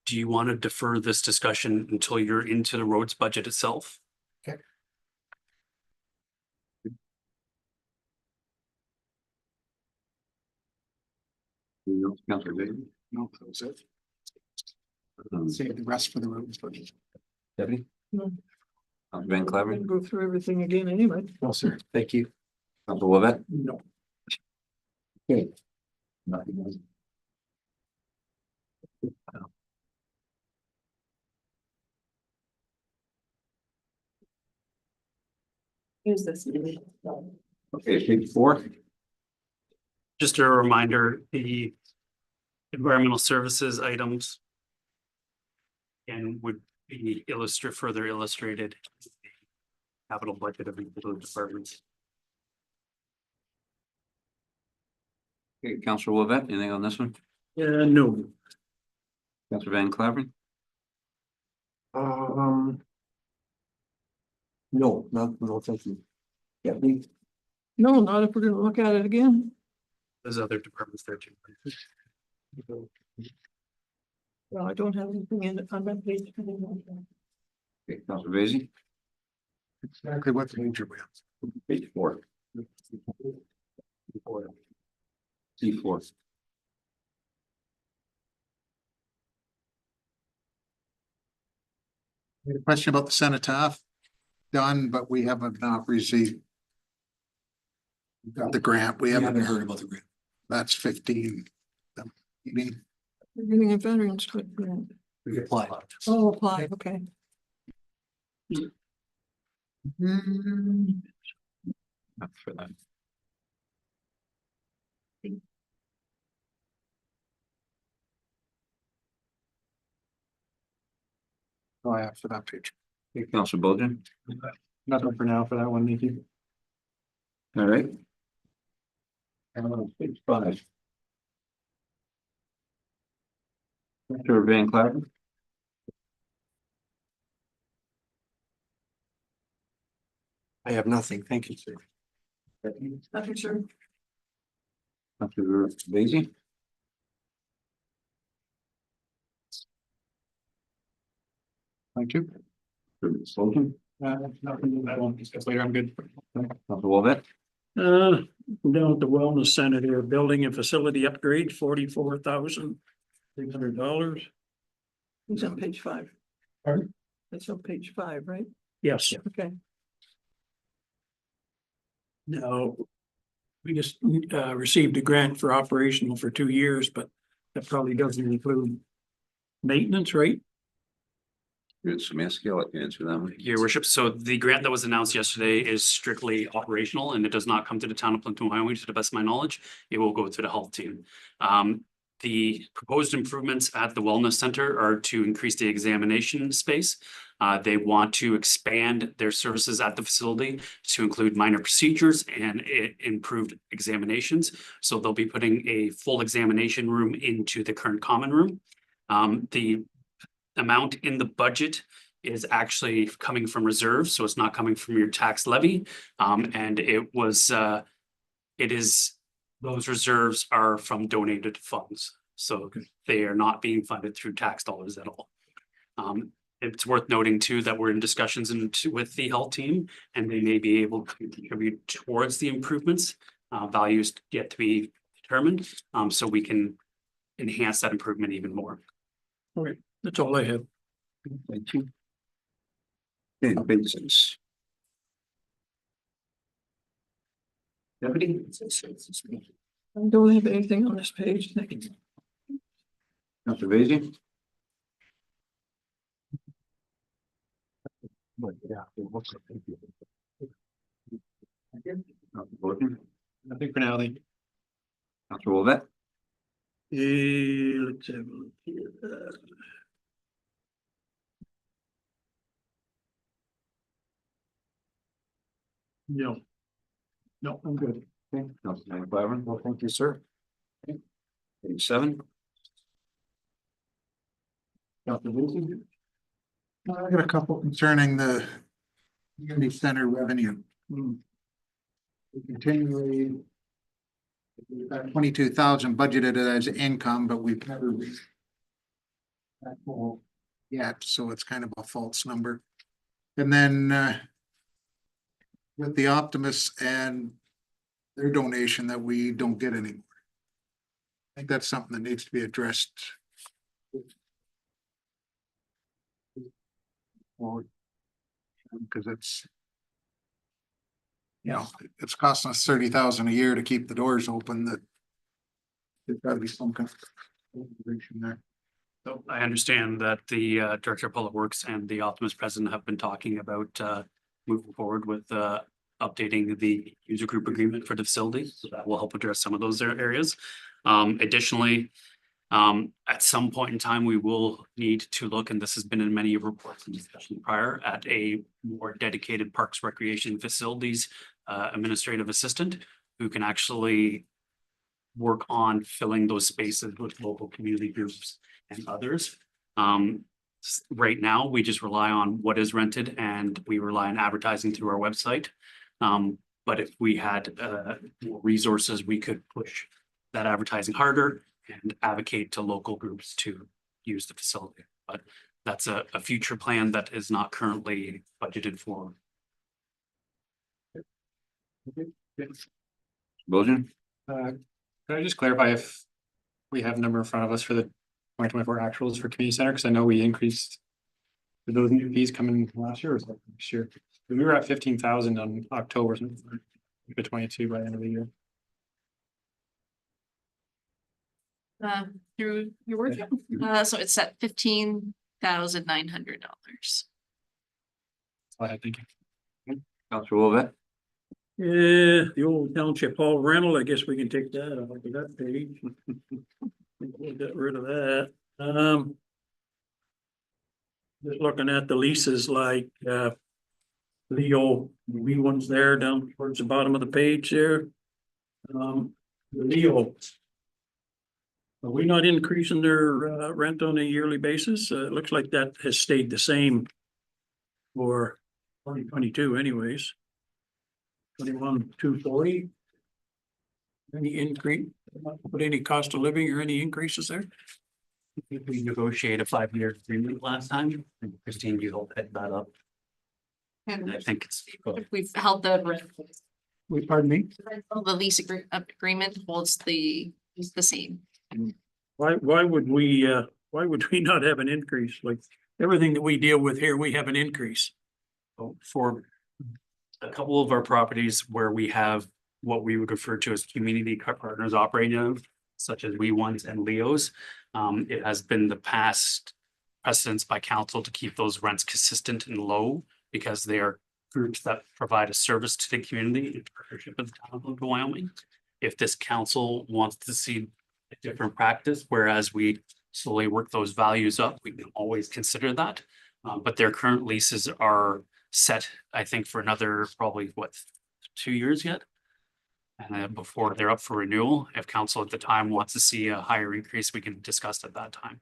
Do you want to defer this discussion until you're into the roads budget itself? Okay. Counselor Vacy? No, that was it. Um, Save the rest for the roads budget. Deputy? No. Van Clever? Go through everything again anyway. No, sir. Thank you. Counselor Wolvett? No. Okay. Nothing else. use this. Okay, page 4. Just a reminder, the environmental services items and would be further illustrated in the capital budget of individual departments. Okay, Counselor Levet, anything on this one? No. Counselor Van Claveren? No, thank you. Yeah, we, No, not if we're gonna look at it again. There's other departments there too. Well, I don't have anything in, on that page. Okay, Counselor Vacy? Exactly what the major wins. Page 4. C4. We had a question about the cenotaph done, but we haven't not received. We got the grant, we haven't heard about the grant. That's 15. Meeting. We're getting a veterans grant. We applied. Oh, apply, okay. Not for that. Oh, yeah, for that page. Okay, Counselor Bolger? Nothing for now for that one, thank you. All right. Page 5. Counselor Van Claveren? I have nothing. Thank you, sir. Nothing, sure. Counselor Vacy? Thank you. Counselor Bolger? Nothing, I won't discuss later, I'm good. Counselor Levet? Down at the wellness center here, building and facility upgrade, $44,600. It's on page 5. Pardon? That's on page 5, right? Yes. Okay. Now, we just received a grant for operational for 2 years, but that probably doesn't include maintenance, right? Yes, Maskell, I can answer that one. Your worship, so the grant that was announced yesterday is strictly operational and it does not come to the town of Plympton-Wyoming, to the best of my knowledge. It will go to the health team. The proposed improvements at the wellness center are to increase the examination space. They want to expand their services at the facility to include minor procedures and improved examinations. So they'll be putting a full examination room into the current common room. The amount in the budget is actually coming from reserves, so it's not coming from your tax levy. And those reserves are from donated funds, so they are not being funded through tax dollars at all. It's worth noting too that we're in discussions with the health team, and they may be able to contribute towards the improvements. Values yet to be determined, so we can enhance that improvement even more. Okay, that's all I have. Thank you. Okay, page 6. Deputy? I don't have anything on this page. Thank you. Counselor Vacy? Counselor Bolger? Nothing for now, thank you. Counselor Levet? Let's have a look here. No. No, I'm good. Okay, Counselor Van Claveren? Well, thank you, sir. Page 7. Counselor Vacy? I got a couple concerning the community center revenue. We continually. We've got 22,000 budgeted as income, but we've never reached that goal yet, so it's kind of a false number. And then with the Optimists and their donation that we don't get anymore. I think that's something that needs to be addressed. Because it's, you know, it's costing us 30,000 a year to keep the doors open. That there's got to be some kind of integration there. So I understand that the Director of Public Works and the Optimus President have been talking about moving forward with updating the user group agreement for the facility, so that will help address some of those areas. Additionally, at some point in time, we will need to look, and this has been in many reports and discussions prior, at a more dedicated Parks Recreation Facilities administrative assistant who can actually work on filling those spaces with local community groups and others. Right now, we just rely on what is rented and we rely on advertising through our website. But if we had more resources, we could push that advertising harder and advocate to local groups to use the facility. But that's a future plan that is not currently budgeted for. Belgian? Could I just clarify if we have a number in front of us for the 2024 actuals for community center? Because I know we increased. Did those new fees coming last year or something next year? We were at 15,000 on October, for 22 by the end of the year. Through your worship, so it's at $15,900. I think. Counselor Wolvett? Yeah, the old township hall rental, I guess we can take that off of that page. We'll get rid of that. Just looking at the leases like, Leo, the wee ones there down towards the bottom of the page there. The Leo. Are we not increasing their, rent on a yearly basis? It looks like that has stayed the same for 2022 anyways. 21,240. Any increase, put any cost of living or any increases there? We negotiated a 5-year agreement last time, and Christine, you helped head that up. And I think it's. We've held the Pardon me? the lease agreement holds the same. Why would we not have an increase? Like everything that we deal with here, we have an increase. For a couple of our properties where we have what we would refer to as community partners operating, such as We Ones and Leo's. It has been the past precedence by council to keep those rents consistent and low because they are groups that provide a service to the community in partnership with the town of Plympton-Wyoming. If this council wants to see a different practice, whereas we slowly work those values up, we can always consider that. But their current leases are set, I think, for another probably 2 years yet. And before they're up for renewal, if council at the time wants to see a higher increase, we can discuss at that time.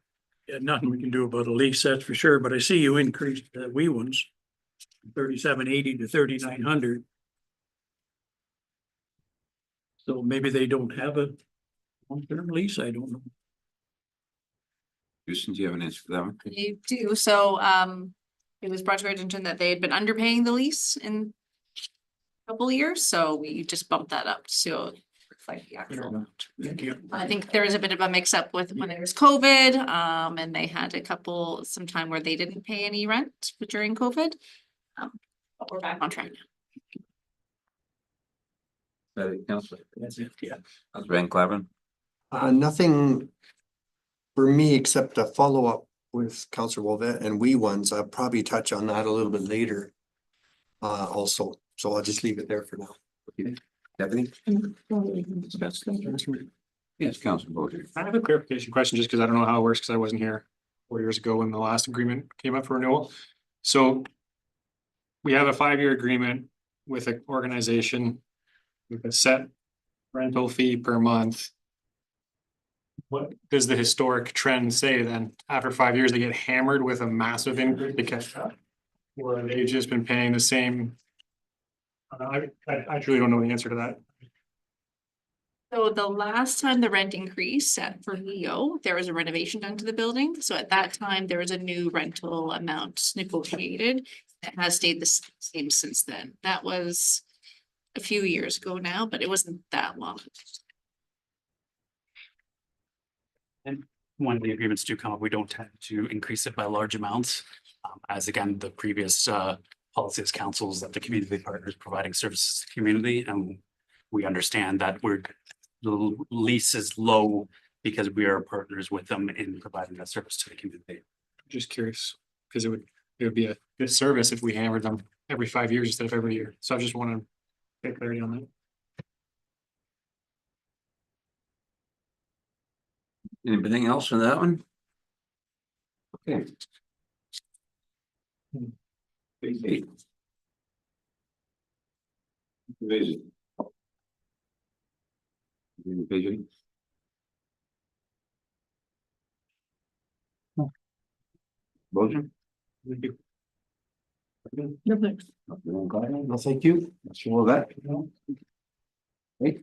Yeah, nothing we can do about a lease, that's for sure, but I see you increased the wee ones. 3,780 to 3,900. So maybe they don't have a long-term lease, I don't know. Houston, do you have an answer for that one? You do, so it was brought to our attention that they had been underpaying the lease in a couple of years, so we just bumped that up to reflect the actual amount. Thank you. I think there was a bit of a mix up with when there was COVID, and they had some time where they didn't pay any rent during COVID. But we're back on track now. That it, Counselor? That's it, yeah. Counselor Van Clavin? Nothing for me except a follow-up with Councillor Wolvett and We Ones. I'll probably touch on that a little bit later. Also, so I'll just leave it there for now. Okay. Deputy? Yes, Counselor Belgian. I have a clarification question just because I don't know how it works because I wasn't here 4 years ago when the last agreement came up for renewal. So we have a 5-year agreement with an organization with a set rental fee per month. What does the historic trend say then? After 5 years, they get hammered with a massive increase to catch up? Or they've just been paying the same? I truly don't know the answer to that. So the last time the rent increased for Leo, there was a renovation done to the building. So at that time, there was a new rental amount negotiated. It has stayed the same since then. That was a few years ago now, but it wasn't that long. And when the agreements do come up, we don't tend to increase it by large amounts. As again, the previous policies councils that the community partners providing services to the community, and we understand that the lease is low because we are partners with them in providing that service to the community. Just curious, because it would be a good service if we hammered them every 5 years instead of every year. So I just want to get clarity on that. Anything else on that one? Okay. Page 8. Division. Page 8. Motion? No, thanks. No, thank you. That's all that. Right.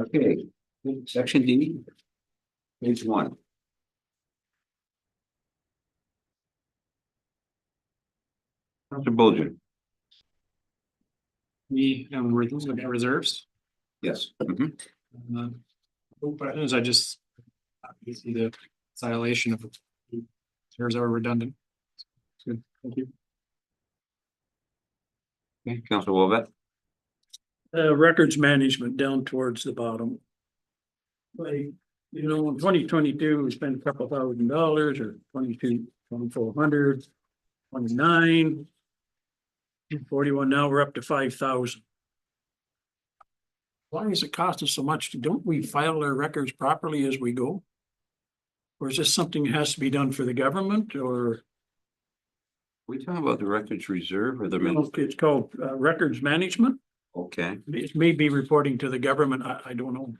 Okay, section D. Page 1. Counselor Bolger. We, we're looking at reserves. Yes. Questions, I just. You see the violation of reserves are redundant. Good, thank you. Okay, Counselor Wolvet. Records management down towards the bottom. Like, you know, in 2022, we spent a couple $1,000 or 2,400, 29. 41, now we're up to 5,000. Why does it cost us so much? Don't we file our records properly as we go? Or is this something that has to be done for the government or? We talking about the records reserve or the? It's called records management. Okay. It may be reporting to the government. I don't know.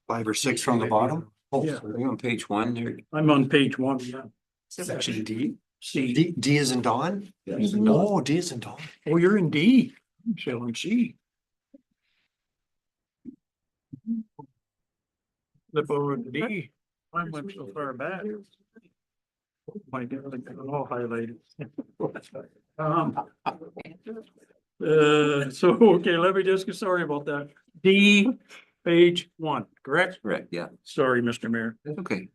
5 or 6 from the bottom. Oh, Yeah. Are you on page 1 there? I'm on page 1, yeah. Section D. C. D is in Dawn? Yes. Oh, D is in Dawn. Oh, you're in D. I'm still in C. Flip over to D. I went so far back. Oh my God, I got it all highlighted. Okay, let me just, sorry about that. D, page 1, correct? Correct, yeah. Sorry, Mr. Mayor. That's okay.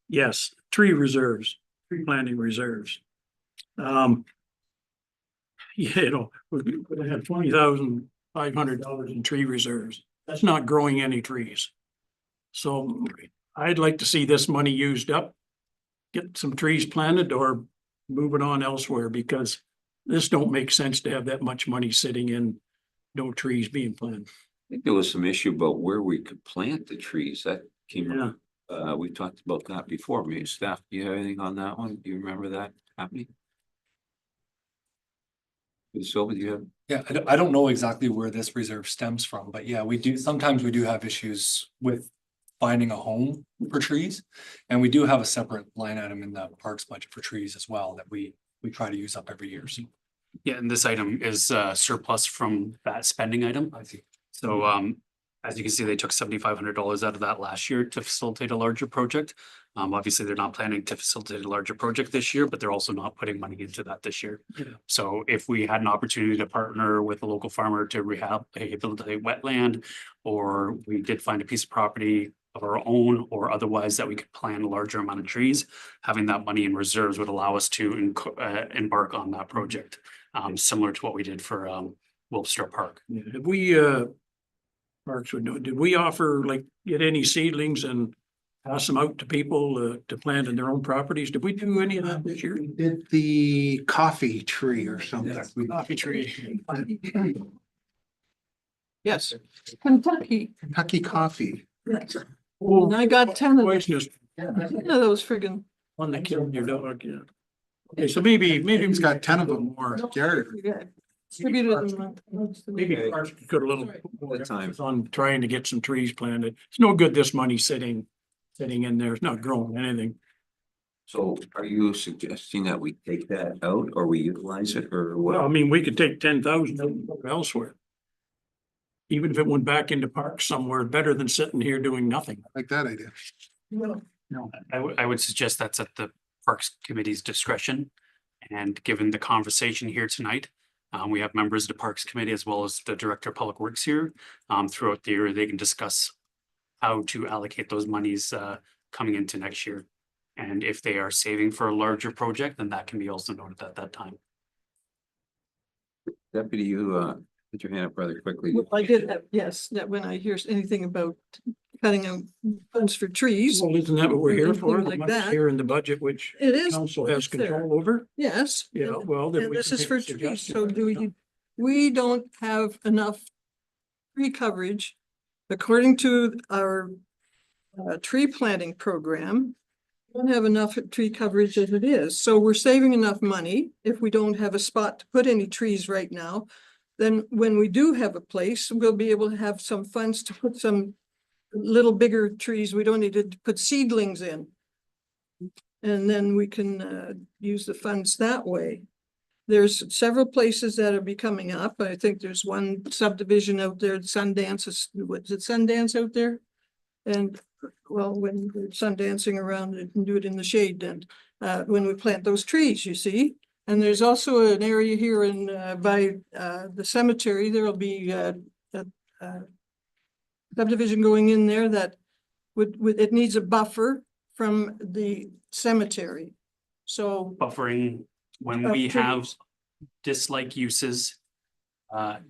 Yes, tree reserves, tree planting reserves. You know, we have $20,500 in tree reserves. That's not growing any trees. So I'd like to see this money used up, get some trees planted or move it on elsewhere because this don't make sense to have that much money sitting in no trees being planted. I think there was some issue about where we could plant the trees that came up. We talked about that before. Maybe staff, do you have anything on that one? Do you remember that happening? So do you have? Yeah, I don't know exactly where this reserve stems from, but yeah, sometimes we do have issues with finding a home for trees. And we do have a separate line item in the parks budget for trees as well that we try to use up every year. So. Yeah, and this item is surplus from that spending item. I see. So as you can see, they took $7,500 out of that last year to facilitate a larger project. Obviously, they're not planning to facilitate a larger project this year, but they're also not putting money into that this year. Yeah. So if we had an opportunity to partner with a local farmer to rehabilitate wetland, or we did find a piece of property of our own or otherwise that we could plant a larger amount of trees, having that money in reserves would allow us to embark on that project, similar to what we did for Wolfstar Park. Yeah, have we, Parks would know, did we offer, like, get any seedlings and pass them out to people to plant in their own properties? Did we do any of that this year? Did the coffee tree or something? Coffee tree. Yes. Kentucky, Kentucky coffee. and I got 10 of those. Poisonous Those friggin'. one that killed your dog, yeah. Okay, so maybe He's got 10 of them more. Jared. Distributed them. maybe Parks could a little more Good time. emphasis on trying to get some trees planted. It's no good this money sitting in there. It's not growing anything. So are you suggesting that we take that out or we utilize it or Well, I what? mean, we could take 10,000 elsewhere. Even if it went back into parks somewhere, better than sitting here doing nothing. Like that idea. No. I would suggest that's at the Parks Committee's discretion. And given the conversation here tonight, we have members of the Parks Committee as well as the Director of Public Works here. Throughout the year, they can discuss how to allocate those monies coming into next year. And if they are saving for a larger project, then that can be also noted at that time. Deputy, you put your hand up rather quickly. I did have, yes, that when I hear anything about cutting out funds for trees. Well, isn't that what we're here And for? things The like money's that. here in the budget, which It is. council has it's there. control over. Yes. Yeah, well, then And we this can is make for a trees, suggestion. so we don't have enough tree coverage. According to our tree planting program, we don't have enough tree coverage as it is, so we're saving enough money if we don't have a spot to put any trees right now. Then when we do have a place, we'll be able to have some funds to put some little bigger trees. We don't need to put seedlings in. And then we can use the funds that way. There's several places that will be coming up. I think there's one subdivision out there, Sundance, what's it, Sundance out there? And well, when we're sundancing around, you can do it in the shade then, when we plant those trees, you see. And there's also an area here in, by the cemetery, there'll be a subdivision going in there that it needs a buffer from the cemetery. So Buffering, when Of we have trees. dislike uses,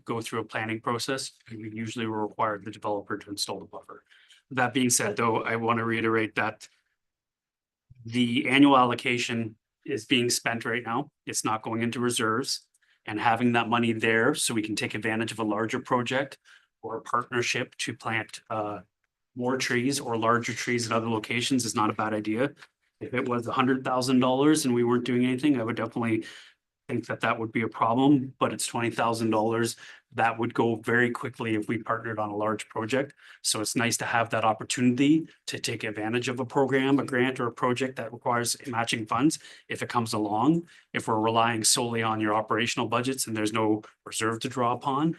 go through a planning process, we usually require the developer to install the buffer. That being said, though, I want to reiterate that the annual allocation is being spent right now. It's not going into reserves. And having that money there so we can take advantage of a larger project or a partnership to plant more trees or larger trees at other locations is not a bad idea. If it was $100,000 and we weren't doing anything, I would definitely think that that would be a problem, but it's $20,000. That would go very quickly if we partnered on a large project. So it's nice to have that opportunity to take advantage of a program, a grant, or a project that requires matching funds if it comes along. If we're relying solely on your operational budgets and there's no reserve to draw upon,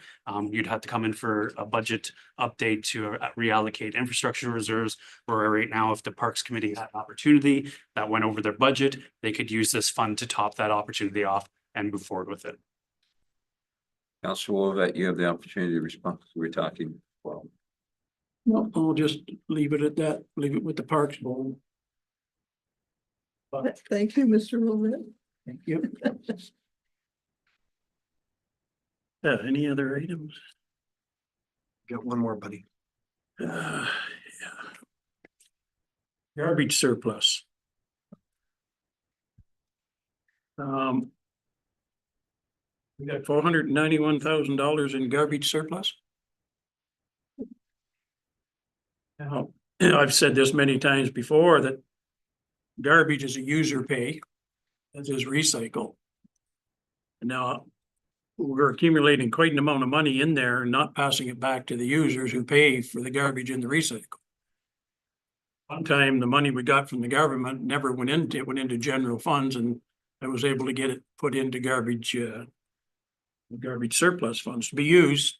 you'd have to come in for a budget update to reallocate infrastructure reserves. Where right now, if the Parks Committee had an opportunity that went over their budget, they could use this fund to top that opportunity off and move forward with it. Councilor Wolvet, you have the opportunity to respond. We're talking, well, No, I'll just leave it at that, leave it with the Parks Board. thank you, Mr. Willett. Thank you. Any other items? Got one more, buddy. Yeah. Garbage surplus. We got $491,000 in garbage surplus. Now, I've said this many times before that garbage is a user pay, as is recycle. And now we're accumulating quite an amount of money in there and not passing it back to the users who pay for the garbage and the recycle. One time, the money we got from the government never went into, it went into general funds, and I was able to get it put into garbage surplus funds to be used,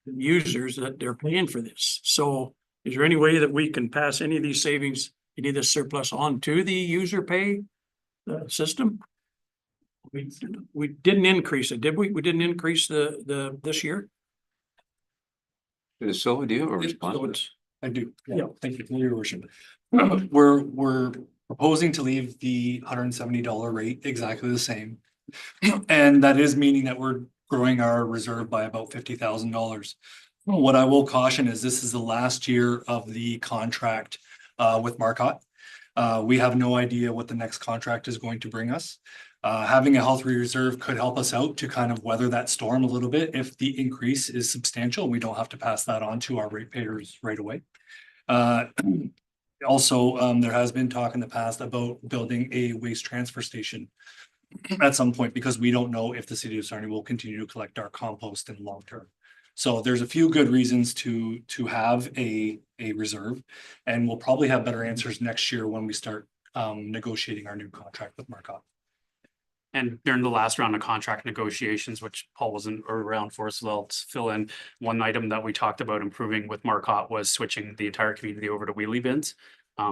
users that they're paying for this. So is there any way that we can pass any of these savings, any of this surplus on to the user pay system? We didn't increase it, did we? We didn't increase this year? is Silva, do you have a So response? it's- I do. Yeah. Thank you for your worship. We're proposing to leave the $170 rate exactly the same. And that is meaning that we're growing our reserve by about $50,000. What I will caution is this is the last year of the contract with Marcotte. We have no idea what the next contract is going to bring us. Having a health reserve could help us out to kind of weather that storm a little bit if the increase is substantial. We don't have to pass that on to our ratepayers right away. Also, there has been talk in the past about building a waste transfer station at some point, because we don't know if the city of Sarnia will continue to collect our compost in the long term. So there's a few good reasons to have a reserve, and we'll probably have better answers next year when we start negotiating our new contract with Marcotte. And during the last round of contract negotiations, which Paul wasn't around for, so I'll fill in, one item that we talked about improving with Marcotte was switching the entire community over to wheelie bins.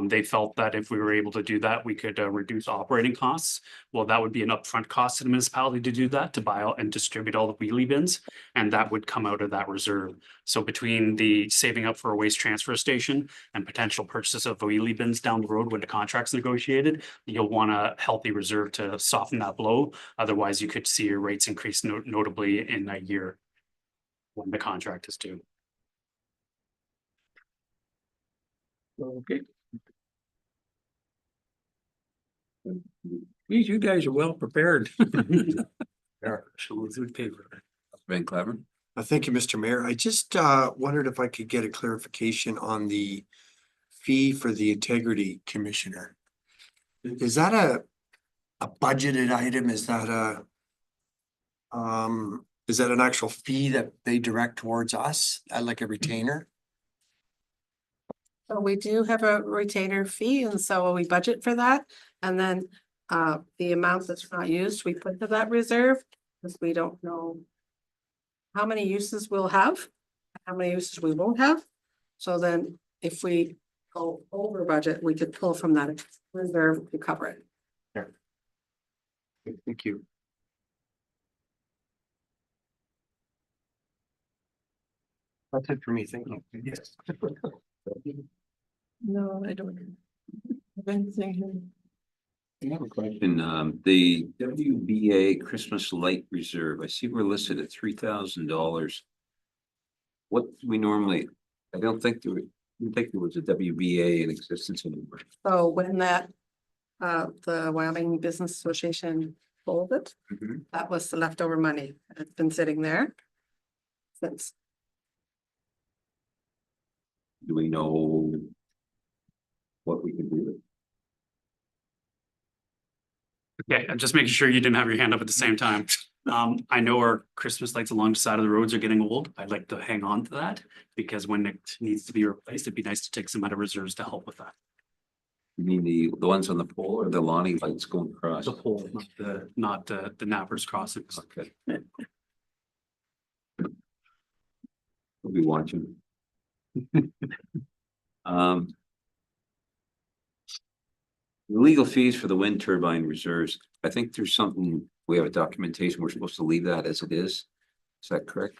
They felt that if we were able to do that, we could reduce operating costs. Well, that would be an upfront cost to the municipality to do that, to buy out and distribute all the wheelie bins, and that would come out of that reserve. So between the saving up for a waste transfer station and potential purchase of wheelie bins down the road when the contract's negotiated, you'll want a healthy reserve to soften that blow. Otherwise, you could see your rates increase notably in a year when the contract is due. Okay. Geez, you guys are well prepared. Absolutely paper. Van Clever? Thank you, Mr. Mayor. I just wondered if I could get a clarification on the fee for the integrity commissioner. Is that a budgeted item? Is that an actual fee that they direct towards us, like a retainer? So we do have a retainer fee, and so we budget for that, and then the amount that's not used, we put to that reserve, because we don't know how many uses we'll have, how many uses we won't have. So then if we go over budget, we could pull from that reserve to cover it. Thank you. That's it for me. Thank you. Yes. No, I don't. have anything here. I have a question. The WBA Christmas Light Reserve, I see we're listed at $3,000. What do we normally, I don't think there was a WBA in existence anymore. So when that the Wyoming Business Association folded, that was the leftover money. It's been sitting there since. Do we know what we can do with it? Okay, I'm just making sure you didn't have your hand up at the same time. I know our Christmas lights along the side of the roads are getting old. I'd like to hang on to that because when it needs to be replaced, it'd be nice to take some out of reserves to help with that. You mean the ones on the pole or the Lonnie lights going across? The pole, not the nappers crossings. Okay. We'll be watching. Legal fees for the wind turbine reserves. I think there's something, we have a documentation, we're supposed to leave that as it is. Is that correct?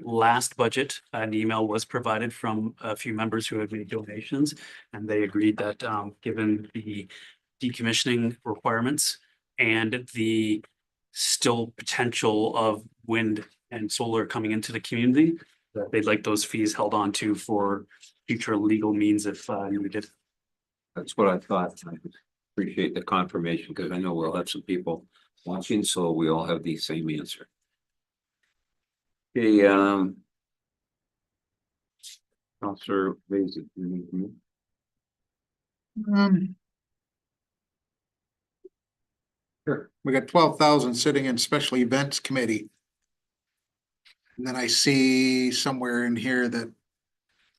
Last budget, an email was provided from a few members who had made donations, and they agreed that given the decommissioning requirements and the still potential of wind and solar coming into the community, that they'd like those fees held on to for future legal means if needed. That's what I thought. I appreciate the confirmation because I know we'll have some people watching, so we all have the same answer. Okay, Counselor Basie. Sure, we got 12,000 sitting in special events committee. And then I see somewhere in here that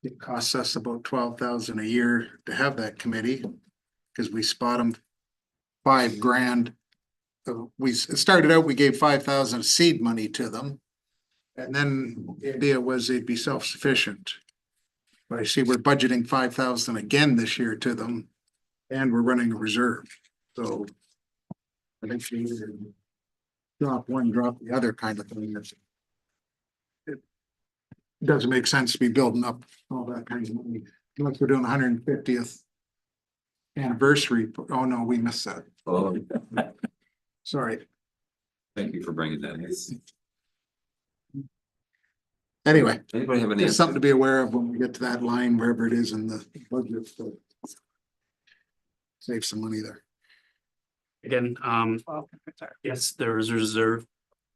it costs us about 12,000 a year to have that committee. Because we spot them $5,000. It started out, we gave 5,000 seed money to them. And then the idea was they'd be self-sufficient. But I see we're budgeting 5,000 again this year to them. And we're running a reserve, so. I think we either drop one, drop the other kind of thing. It doesn't make sense to be building up all that kind of money. Like we're doing 150th anniversary. Oh, no, we missed that. Oh, Sorry. thank you for bringing that in. Anyway, Anybody have any? just something to be aware of when we get to that line, wherever it is in the budget. So save some money there. Again, yes, there is a reserve.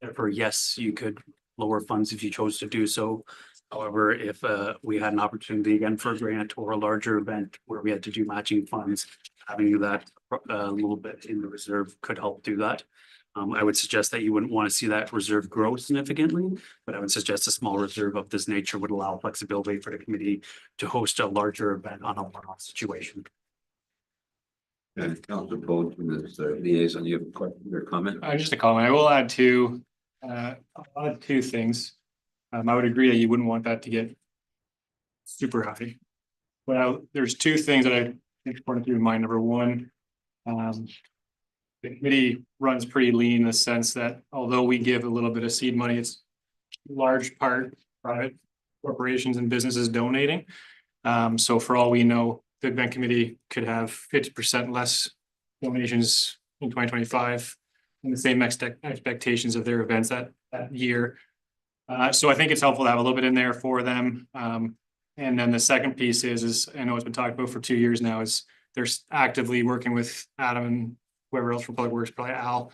Therefore, yes, you could lower funds if you chose to do so. However, if we had an opportunity again for a grant or a larger event where we had to do matching funds, having that a little bit in the reserve could help do that. I would suggest that you wouldn't want to see that reserve grow significantly, but I would suggest a small reserve of this nature would allow flexibility for the committee to host a larger event on a one-off situation. And Councilor Bolton is the liaison. You have a question or comment? Just a comment. I will add two things. I would agree that you wouldn't want that to get super high. But there's two things that I think are important to keep in mind. Number one, the committee runs pretty lean in the sense that although we give a little bit of seed money, it's large part private corporations and businesses donating. So for all we know, the event committee could have 50% less donations in 2025 and the same expectations of their events that year. So I think it's helpful to have a little bit in there for them. And then the second piece is, I know it's been talked about for 2 years now, is they're actively working with Adam and whoever else from Public Works, probably Al,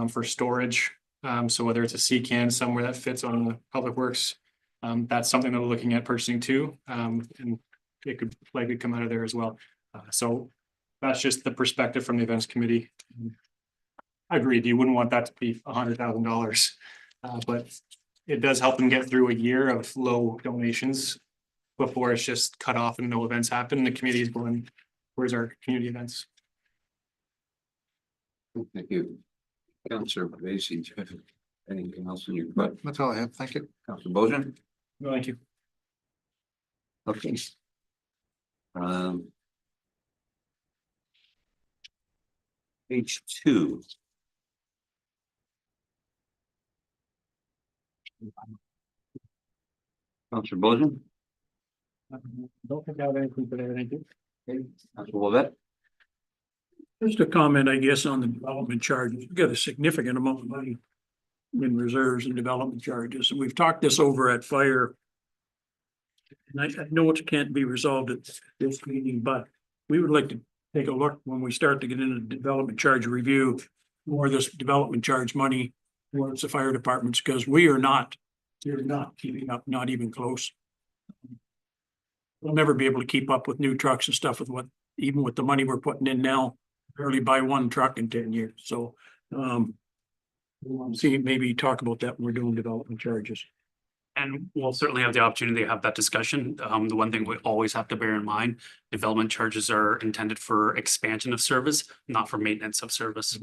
for storage. So whether it's a sea can somewhere that fits on the Public Works, that's something that we're looking at purchasing too. And it could likely come out of there as well. So that's just the perspective from the events committee. I agreed, you wouldn't want that to be $100,000, but it does help them get through a year of low donations before it's just cut off and no events happen. And the committee is going, where's our community events? Thank you. Councillor Vacy, do you have anything else in your, but That's all I have. Thank you. Councillor Bojan? No, thank you. Okay. Page 2. Councillor Bojan? Don't think I have anything today, thank you. Okay. Councillor Lovett? Just a comment, I guess, on the development charges. We've got a significant amount of money in reserves and development charges, and we've talked this over at fire. And I know it can't be resolved at this meeting, but we would like to take a look when we start to get into the development charge review, more of this development charge money towards the fire departments, because we're not keeping up, not even close. We'll never be able to keep up with new trucks and stuff with what, even with the money we're putting in now, barely buy one truck in 10 years. So, we'll see, maybe talk about that when we're doing development charges. And we'll certainly have the opportunity to have that discussion. The one thing we always have to bear in mind, development charges are intended for expansion of service, not for maintenance of service.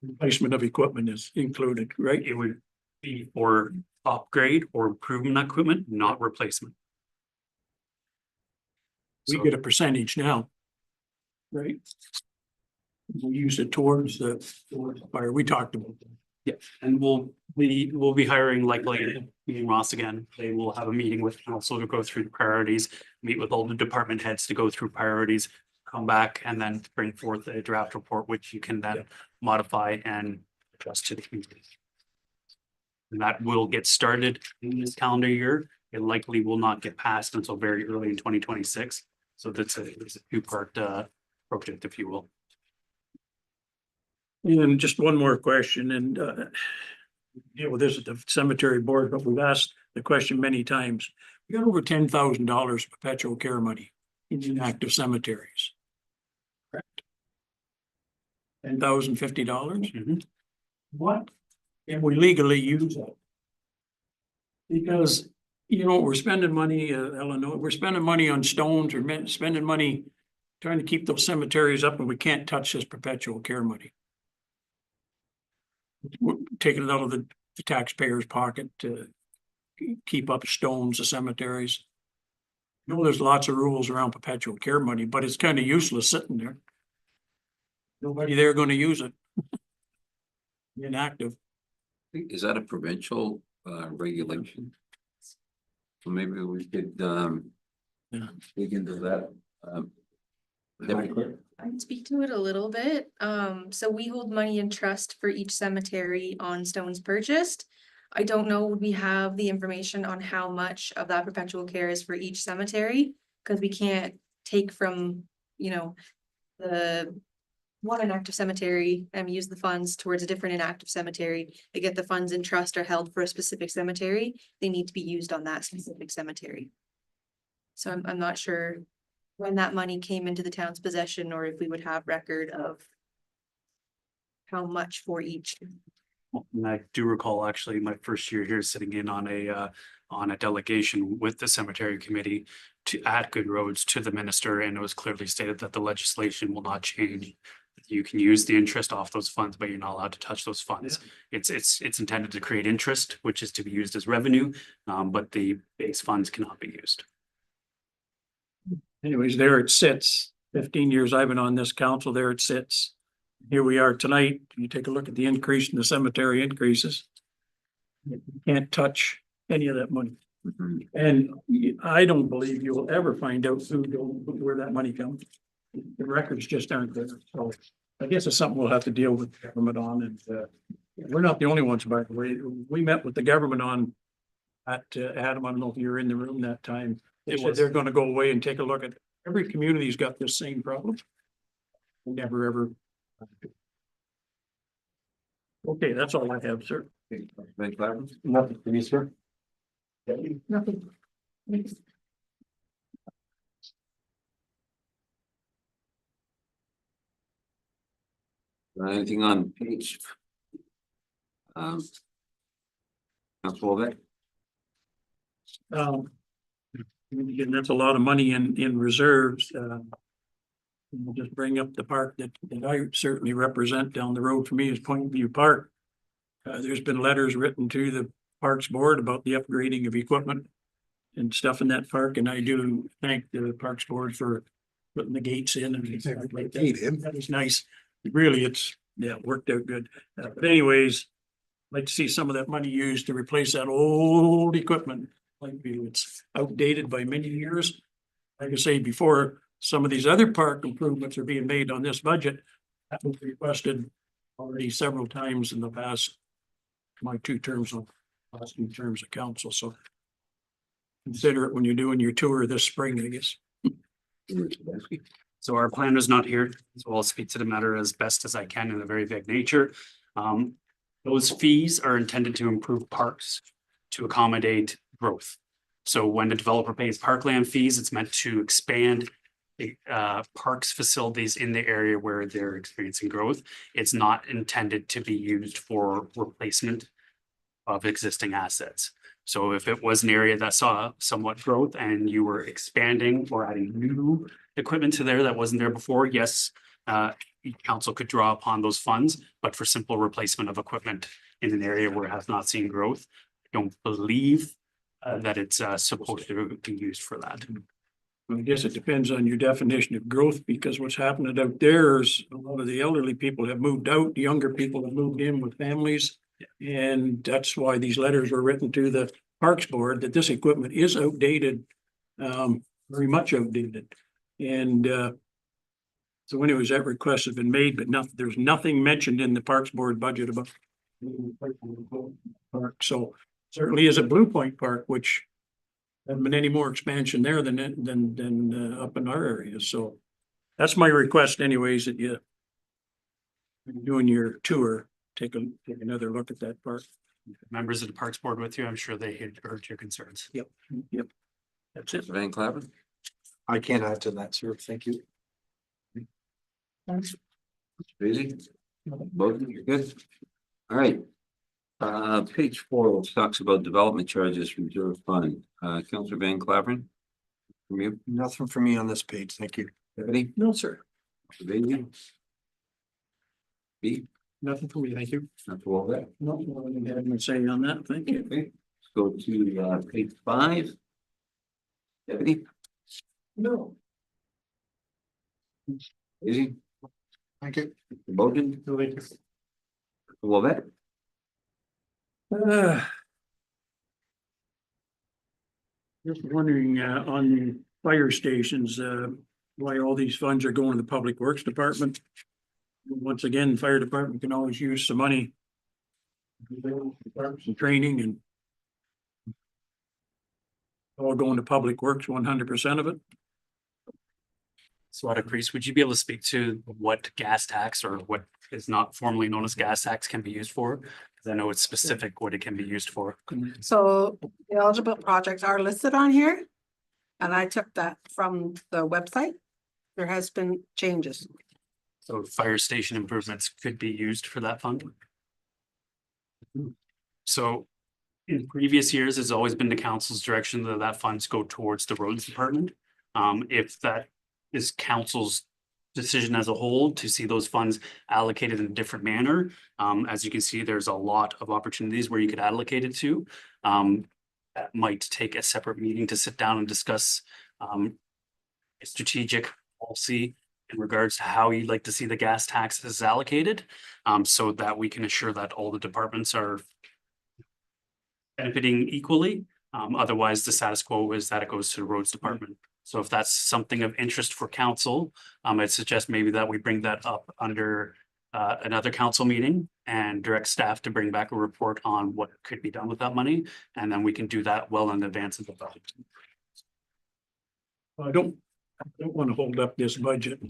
Replacement of equipment is included, right? It would be for upgrade or improvement equipment, not replacement. We get a percentage now. Right? We use it towards the fire. We talked about that. Yeah, and we'll be hiring likely meeting Ross again. They will have a meeting with council to go through the priorities, meet with all the department heads to go through priorities, come back and then bring forth a draft report, which you can then modify and adjust to the community. And that will get started in this calendar year. It likely will not get passed until very early in 2026. So that's a two-part project, if you will. And just one more question, and deal with this at the cemetery board, but we've asked the question many times. We got over $10,000 perpetual care money in inactive cemeteries. Correct. $10,050. What can we legally use it? Because, you know, we're spending money, Eleanor, we're spending money on stones, or spending money trying to keep those cemeteries up, and we can't touch this perpetual care money. We're taking it out of the taxpayer's pocket to keep up stones, the cemeteries. You know, there's lots of rules around perpetual care money, but it's kind of useless sitting there. Nobody there going to use it. Inactive. Is that a provincial regulation? So maybe we could dig into that. I can speak to it a little bit. So we hold money in trust for each cemetery on stones purchased. I don't know, we have the information on how much of that perpetual care is for each cemetery, because we can't take from, you know, the one inactive cemetery and use the funds towards a different inactive cemetery. They get the funds in trust are held for a specific cemetery. They need to be used on that specific cemetery. So I'm not sure when that money came into the town's possession, or if we would have record of how much for each. And I do recall actually my first year here sitting in on a delegation with the cemetery committee at Good Roads to the minister, and it was clearly stated that the legislation will not change. You can use the interest off those funds, but you're not allowed to touch those funds. Yeah. It's intended to create interest, which is to be used as revenue, but the base funds cannot be used. Anyways, there it sits. 15 years I've been on this council, there it sits. Here we are tonight. You take a look at the increase in the cemetery increases. You can't touch any of that money. And I don't believe you will ever find out where that money comes. The records just aren't there. So I guess it's something we'll have to deal with the government on. And we're not the only ones, by the way. We met with the government on Adam, I don't know if you were in the room that time. They It said was. they're gonna go away and take a look at, every community's got this same problem. We never ever. Okay, that's all I have, sir. Van Claveren? Nothing for me, sir. Nothing. Anything on page? Council Lovett? Again, that's a lot of money in reserves. We'll just bring up the park that I certainly represent down the road for me is Point View Park. There's been letters written to the Parks Board about the upgrading of equipment and stuff in that park, and I do thank the Parks Board for putting the gates in and things like Gate that. in. That was nice. Really, it worked out good. But anyways, I'd like to see some of that money used to replace that old equipment. Like it's outdated by many years. Like I say, before some of these other park improvements are being made on this budget, that was requested already several times in the past, last 2 terms of council, so consider it when you're doing your tour this spring, I guess. So our planner is not here, so I'll speak to the matter as best as I can in a very vague nature. Those fees are intended to improve parks to accommodate growth. So when the developer pays parkland fees, it's meant to expand the parks facilities in the area where they're experiencing growth. It's not intended to be used for replacement of existing assets. So if it was an area that saw somewhat growth and you were expanding or adding new equipment to there that wasn't there before, yes, council could draw upon those funds, but for simple replacement of equipment in an area where it has not seen growth, I don't believe that it's supposed to be used for that. I guess it depends on your definition of growth, because what's happening out there is a lot of the elderly people have moved out, the younger people have moved in with families. And that's why these letters were written to the Parks Board, that this equipment is outdated, very much outdated. And so anyways, that request has been made, but there's nothing mentioned in the Parks Board budget about park. So certainly is a Blue Point Park, which hasn't been any more expansion there than up in our area. So that's my request anyways, that you when you're doing your tour, take another look at that park. Members of the Parks Board with you, I'm sure they had heard your concerns. Yep. That's it. Van Claveren? I can't add to that, sir. Thank you. Busy? Both, you're good? All right. Page 4, which talks about development charges from reserve fund. Councilor Van Claveren? From you, Nothing for me on this page. Thank you. Deputy? No, sir. Bailey? B? Nothing for me. Thank you. Not for all that. No, I didn't have anything to say on that. Thank you. Okay, let's go to page 5. Deputy? No. Busy? Thank you. Bowden? Lovett? Just wondering, on the fire stations, why all these funds are going to the Public Works Department. Once again, the fire department can always use some money. Some training and all going to Public Works, 100% of it. So Chris, would you be able to speak to what gas tax or what is not formally known as gas tax can be used for? Because I know it's specific what it can be used for. So the eligible projects are listed on here. And I took that from the website. There has been changes. So fire station improvements could be used for that fund. So in previous years, it's always been the council's direction that funds go towards the roads department. If that is council's decision as a whole to see those funds allocated in a different manner. As you can see, there's a lot of opportunities where you could allocate it to. That might take a separate meeting to sit down and discuss a strategic policy in regards to how you'd like to see the gas taxes allocated, so that we can assure that all the departments are benefiting equally. Otherwise, the status quo is that it goes to the roads department. So if that's something of interest for council, I'd suggest maybe that we bring that up under another council meeting and direct staff to bring back a report on what could be done with that money. And then we can do that well in advance of the budget. I don't want to hold up this budget.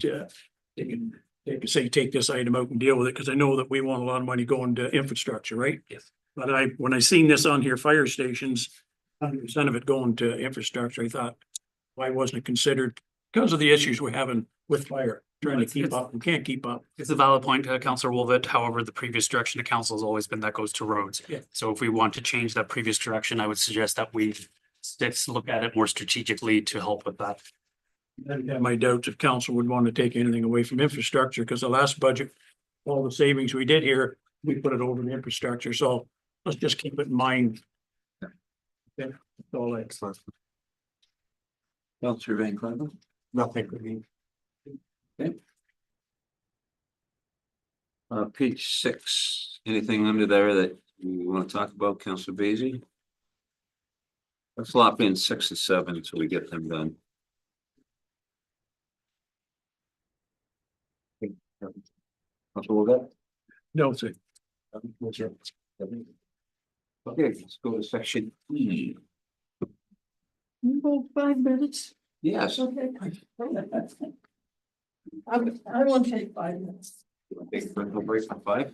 Take this item out and deal with it, because I know that we want a lot of money going to infrastructure, right? Yes. But when I seen this on here, fire stations, 100% of it going to infrastructure, I thought, why wasn't it considered? Because of the issues we're having with fire, trying to keep up, we can't keep up. It's a valid point, Councillor Wolvett. However, the previous direction of council has always been that goes to roads. Yeah. So if we want to change that previous direction, I would suggest that we look at it more strategically to help with that. I have my doubts if council would want to take anything away from infrastructure, because the last budget, all the savings we did here, we put it over in infrastructure, so let's just keep it in mind. Yeah, that's all excellent. Councillor Van Cleven? Nothing for me. Page 6, anything under there that you want to talk about, Councillor Basie? Let's lock in 6 and 7 until we get them done. Councillor Wolvett? No, sir. Okay, let's go to section E. About 5 minutes. Yes. Okay. I won't take 5 minutes. Take a break for 5.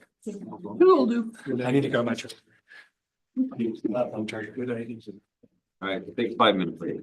Who'll do? I need to go, my turn. I'm charged. Good idea. All right, take 5 minute break.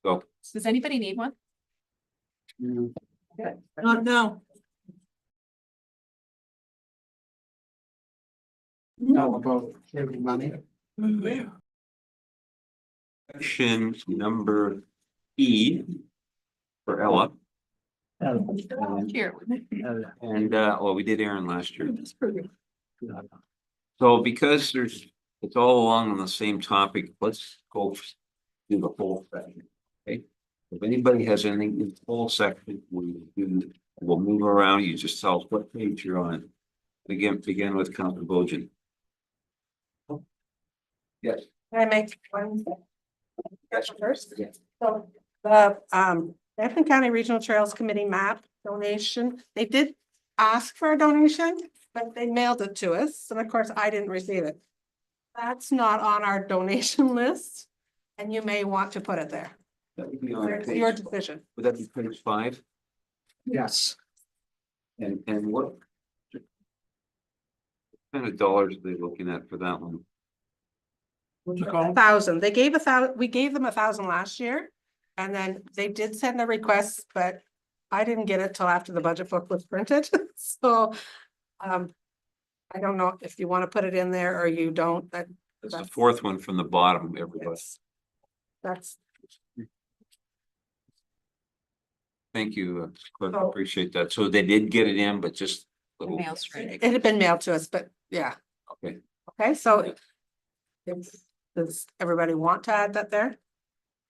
Go. Does anybody need one? Not now. How about saving money? Section number E for Ella. Here. And, well, we did Aaron last year. That's pretty. So because it's all along on the same topic, let's go do the whole section. Okay? If anybody has anything in the whole section, we'll move around. You just tell us what page you're on. Begin with Councilor Bojan. Yes. Can I make one? Yes. First? So the Plympton County Regional Trails Committee map donation, they did ask for a donation, but they mailed it to us. And of course, I didn't receive it. That's not on our donation list. And you may want to put it there. That would be on It's page- your decision. Would that be page 5? Yes. And what kind of dollars are they looking at for that one? What's it called? 1,000. They gave 1,000, we gave them 1,000 last year. And then they did send a request, but I didn't get it till after the budget book was printed. So I don't know if you want to put it in there or you don't. That's the fourth one from the bottom, everybody. That's, Thank you, Clerk, So- appreciate that. So they did get it in, but just little. Mail straight. it had been mailed to us, but yeah. Okay, Okay, so does everybody want to add that there?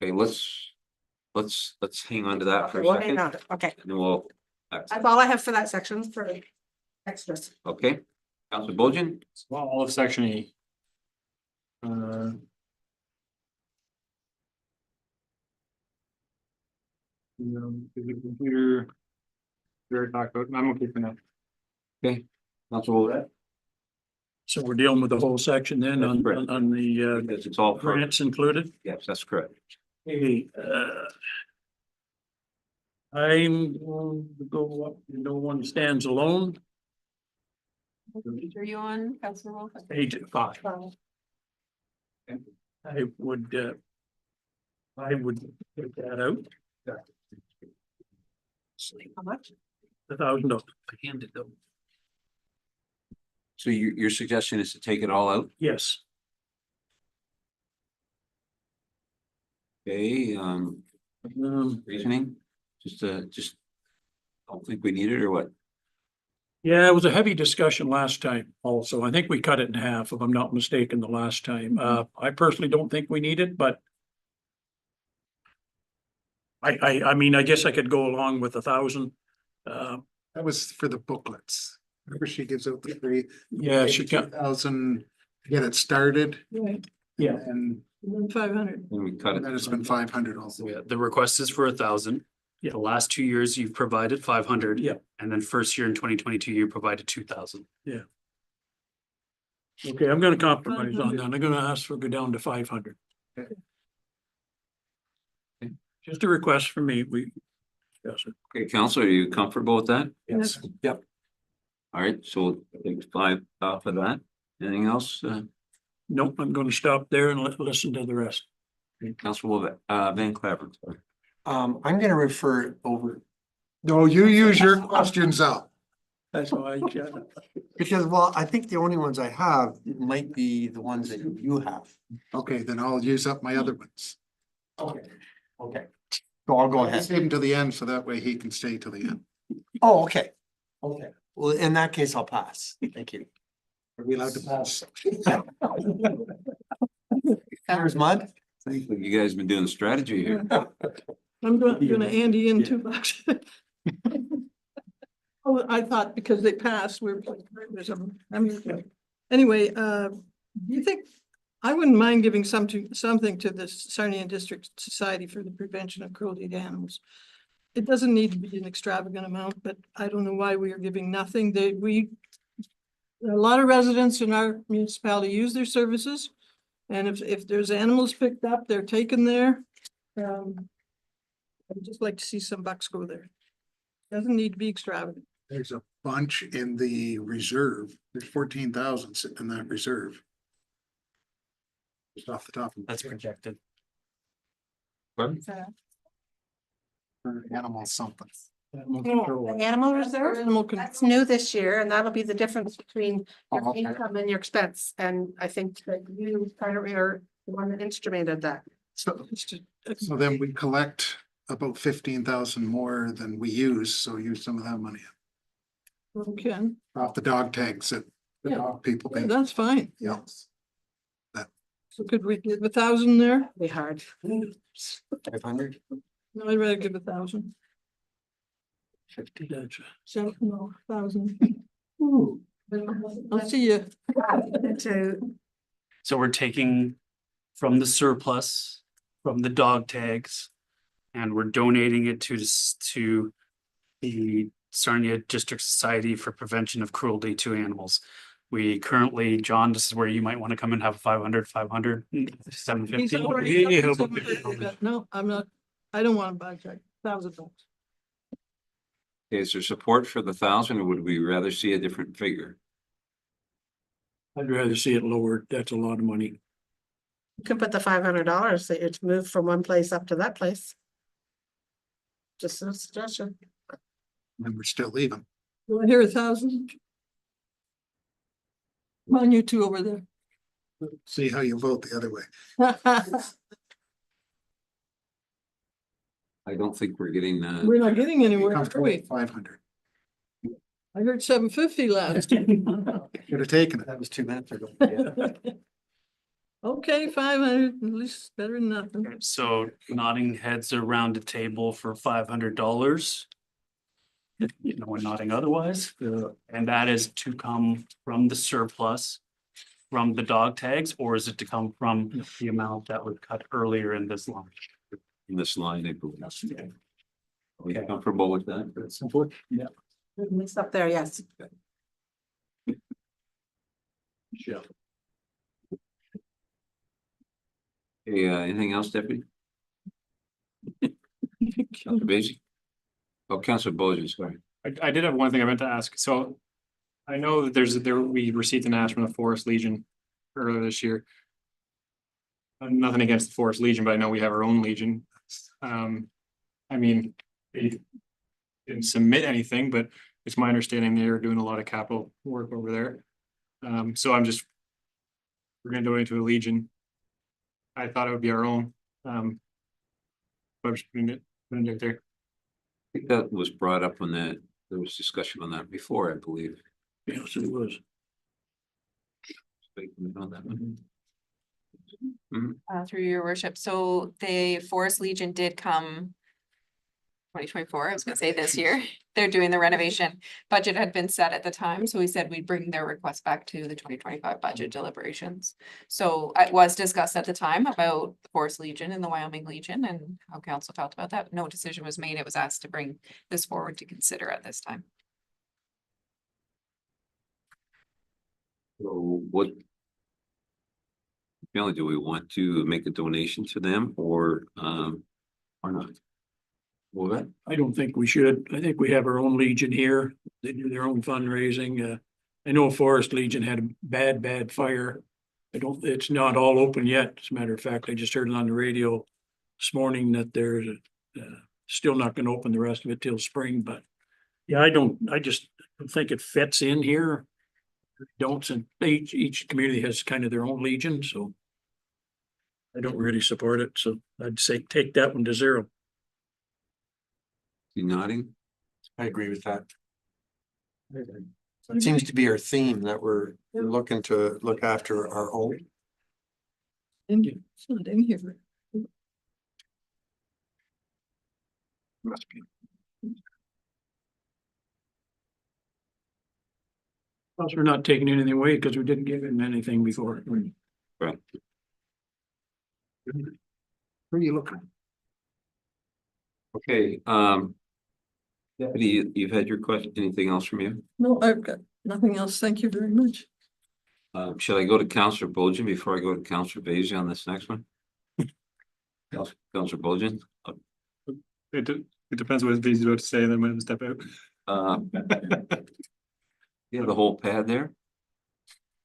okay, let's hang on to that for a We'll hang second. on to it. Okay, And then we'll. that's all I have for that section for extras. Okay, Councilor Bojan, Well, all of section E. The computer. We already talked about, I'm okay for now. Councilor Woolette, So we're dealing with the whole section then on the because it's all for, grants included. yes, that's correct. Hey, I'm going to go up, no one stands alone, Are you on, Councilor Wolf? page 5. I would take that out, How much? $1,000. I handed them. So your suggestion is to take it all out? Yes, Okay, reasoning, just don't think we need it or what? yeah, it was a heavy discussion last time also. I think we cut it in half, if I'm not mistaken, the last time. I personally don't think we need it, but I mean, I guess I could go along with 1,000. That was for the booklets. Remember she gives out the free. Yeah, she got, 2,000 to get it started Right, yeah, and 500. When we cut then it, it's been 500 also. Yeah, the request is for 1,000. Yeah. The last 2 years you've provided 500. Yeah. And then first year in 2022, you provided 2,000. okay, I'm gonna compromise on that. I'm gonna ask for go down to 500. Just a request from me, we. Yes, sir. okay, Councilor, are you comfortable with that? Yes. Yep. All right, so I think 5 off of that. Anything else? Nope, I'm gonna stop there and listen to the rest. Councilor Van Claveren, sorry. I'm gonna refer it over, No, you use your questions up. That's why because, well, I think the only ones I have might be the ones that you have. Okay, then I'll use up my other ones. Okay. Okay, so I'll go ahead. Save him to the end, so that way he can stay till the end. Oh, okay. Okay, well, in that case, I'll pass. Thank you. Are we allowed to pass? There's mud. Thank you. You guys have been doing strategy here. I'm gonna Andy in $2. Oh, I thought because they passed, we're. Anyway, do you think, I wouldn't mind giving something to the Sarnia District Society for the Prevention of Cruelty to Animals. It doesn't need to be an extravagant amount, but I don't know why we are giving nothing. A lot of residents in our municipality use their services. And if there's animals picked up, they're taken there. I'd just like to see some bucks go there. Doesn't need to be extravagant. There's a bunch in the reserve. There's 14,000 sitting in that reserve. Just off the top. of my That's head. projected. Pardon? For animal something. Animal No, control. the Animal reserve, Animal that's new this year, and that'll be the difference between Oh, your okay. income and your expense, and I think that you kind of are the one that instrumented that. So then we collect about 15,000 more than we use, so use some of that money Okay, off the dog tags that the Yeah. dog people pay. that's fine. Yeah. So could we give 1,000 there? Be hard. 500? No, I'd rather give 1,000. 50, that's. So, no, 1,000. I'll see you. So we're taking from the surplus, from the dog tags. And we're donating it to to the Sarnia District Society for Prevention of Cruelty to Animals. We currently, John, this is where you might want to come and have 500, 750. He's already Yeah, got but- 750. No, I'm not, I don't want to buy check, $1,000. Is there support for the 1,000 or would we rather see a different figure? I'd rather see it lowered. That's a lot of money. You can put the $500 that you're to move from one place up to that place. Just a suggestion. And we're still leaving. You want to hear 1,000? Come on, you two over there. See how you vote the other way. I don't think we're getting We're not getting anywhere, are Comfortable we? with 500. I heard 750 last. Should have taken it. That was 2 minutes ago. Okay, 500, at least better than nothing. So nodding heads around the table for $500. You know, we're nodding otherwise, and that is to come from the surplus. From the dog tags, or is it to come from the amount that was cut earlier in this line? in this line, I believe. Okay. Are you comfortable with that? Support? Yeah. Mixed up there, yes. Yeah. Hey, anything else, Deputy? Counselor Basie? Oh, Counselor Bojan, sorry. I did have one thing I meant to ask. So I know that we received an ask from the Forest Legion earlier this year. Nothing against the Forest Legion, but I know we have our own Legion. I mean, they didn't submit anything, but it's my understanding they're doing a lot of capital work over there. So we're gonna donate to a Legion. I thought it would be our own. But I'm just putting it there. I think that was brought up on that, there was discussion on that before, I believe. Yes, it was. On that one. Through your worship. So the Forest Legion did come 2024, I was gonna say this year. They're doing the renovation. Budget had been set at the time, so we said we'd bring their request back to the 2025 budget deliberations. So it was discussed at the time about the Forest Legion and the Wyoming Legion and how council felt about that. No decision was made. It was asked to bring this forward to consider at this time. So what? Really, do we want to make a donation to them or not? What? I don't think we should. I think we have our own Legion here. They do their own fundraising. I know Forest Legion had a bad fire. It's not all open yet. As a matter of fact, I just heard it on the radio this morning that they're still not gonna open the rest of it till spring, but yeah, I just don't think it fits in here. Don't, and each community has kind of their own Legion, so I don't really support it, so I'd say take that one to 0. You nodding? I agree with that. It seems to be our theme that we're looking to look after our own. It's not in here. Must be. Plus, we're not taking anything away because we didn't give him anything before. Right. Where are you looking? Okay, Deputy, you've had your question. Anything else from you? No, I've got nothing else. Thank you very much. Should I go to Counselor Bojan before I go to Counselor Basie on this next one? Counselor Bojan? It depends what he's about to say, and then when to step out. You have the whole pad there?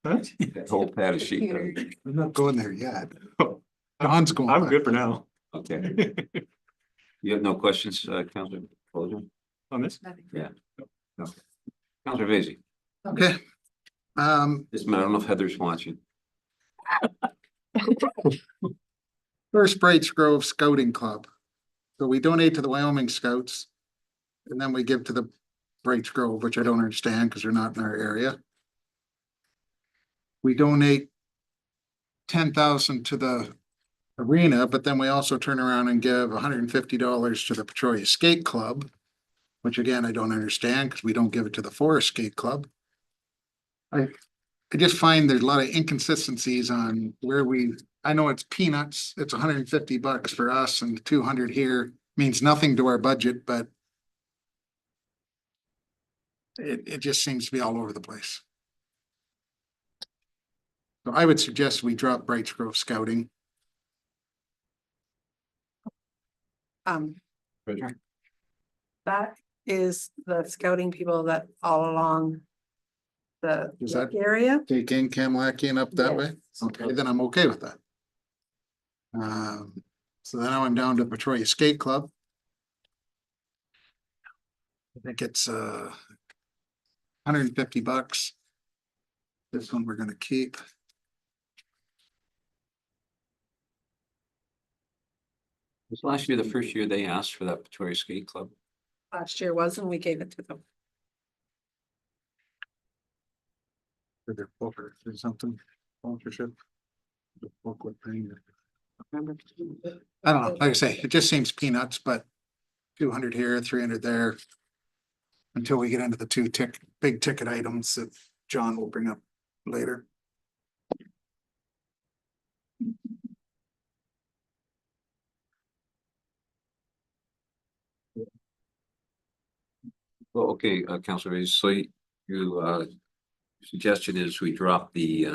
Huh? That whole pad of sheet. I'm not going there yet. Don's going. I'm good for now. Okay. You have no questions, Councilor Bolger? On this? Councilor Vacy? Okay. Just a minute, I don't know if Heather's watching. First Brights Grove Scouting Club. So we donate to the Wyoming Scouts. And then we give to the Brights Grove, which I don't understand because they're not in our area. We donate 10,000 to the arena, but then we also turn around and give $150 to the Petrolia Skate Club, which again, I don't understand because we don't give it to the Forest Skate Club. I just find there's a lot of inconsistencies on where I know it's peanuts, it's $150 for us and 200 here means nothing to our budget, but it just seems to be all over the place. So I would suggest we drop Brights Grove Scouting. That is the scouting people that all along the Is that- area. Take in Kamlaki and up that way? Yes. Okay, then I'm okay with that. So then now I'm down to Petrolia Skate Club. I think it's $150. This one we're gonna keep. Was last year the first year they asked for that Victoria Skate Club? Last year was, and we gave it to them. For their poker or something, sponsorship. The booklet thing. I don't know, like I say, it just seems peanuts, but 200 here, 300 there. Until we get into the big ticket items that John will bring up later. Well, okay, Councilor Vacy, so you, suggestion is we drop the,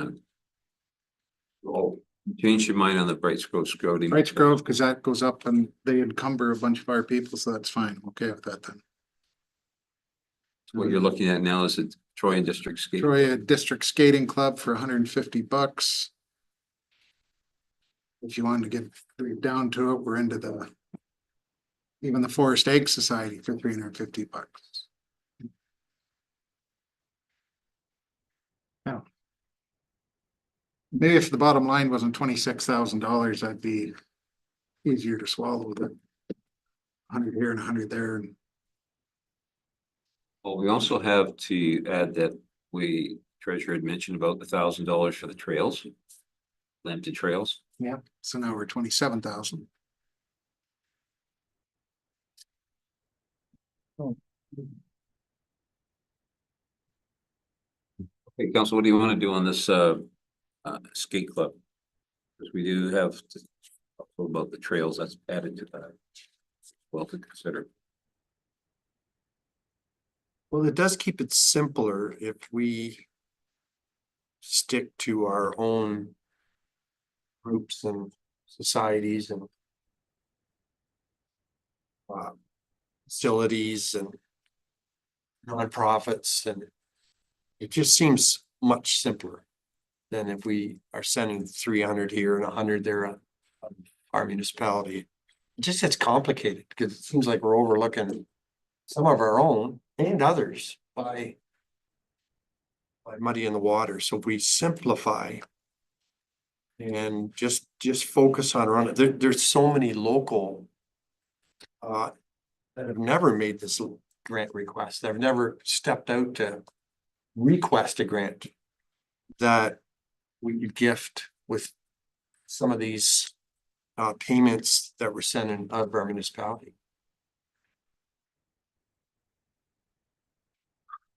change your mind on the Brights Grove Scouting. Brights Grove, because that goes up and they encumber a bunch of our people, so that's fine, I'm okay with that then. What you're looking at now is the Troy and District Skate. Troy District Skating Club for $150. If you wanted to get down to it, we're into even the Forest Egg Society for $350. Now, maybe if the bottom line wasn't $26,000, that'd be easier to swallow than 100 here and 100 there. And Well, we also have to add that treasurer had mentioned about $1,000 for the trails. Lambton Trails. yeah, so now we're 27,000. Hey, Council, what do you want to do on this skate club? Because we do have to talk about the trails that's added to that. Well, to consider. Well, it does keep it simpler if we stick to our own groups and societies and facilities and nonprofits, and it just seems much simpler than if we are sending 300 here and 100 there on our municipality. It just gets complicated because it seems like we're overlooking some of our own and others by muddying the water. So if we simplify and just focus on running, there's so many local that have never made this grant request. They've never stepped out to request a grant that we could gift with some of these payments that we're sending out of our municipality.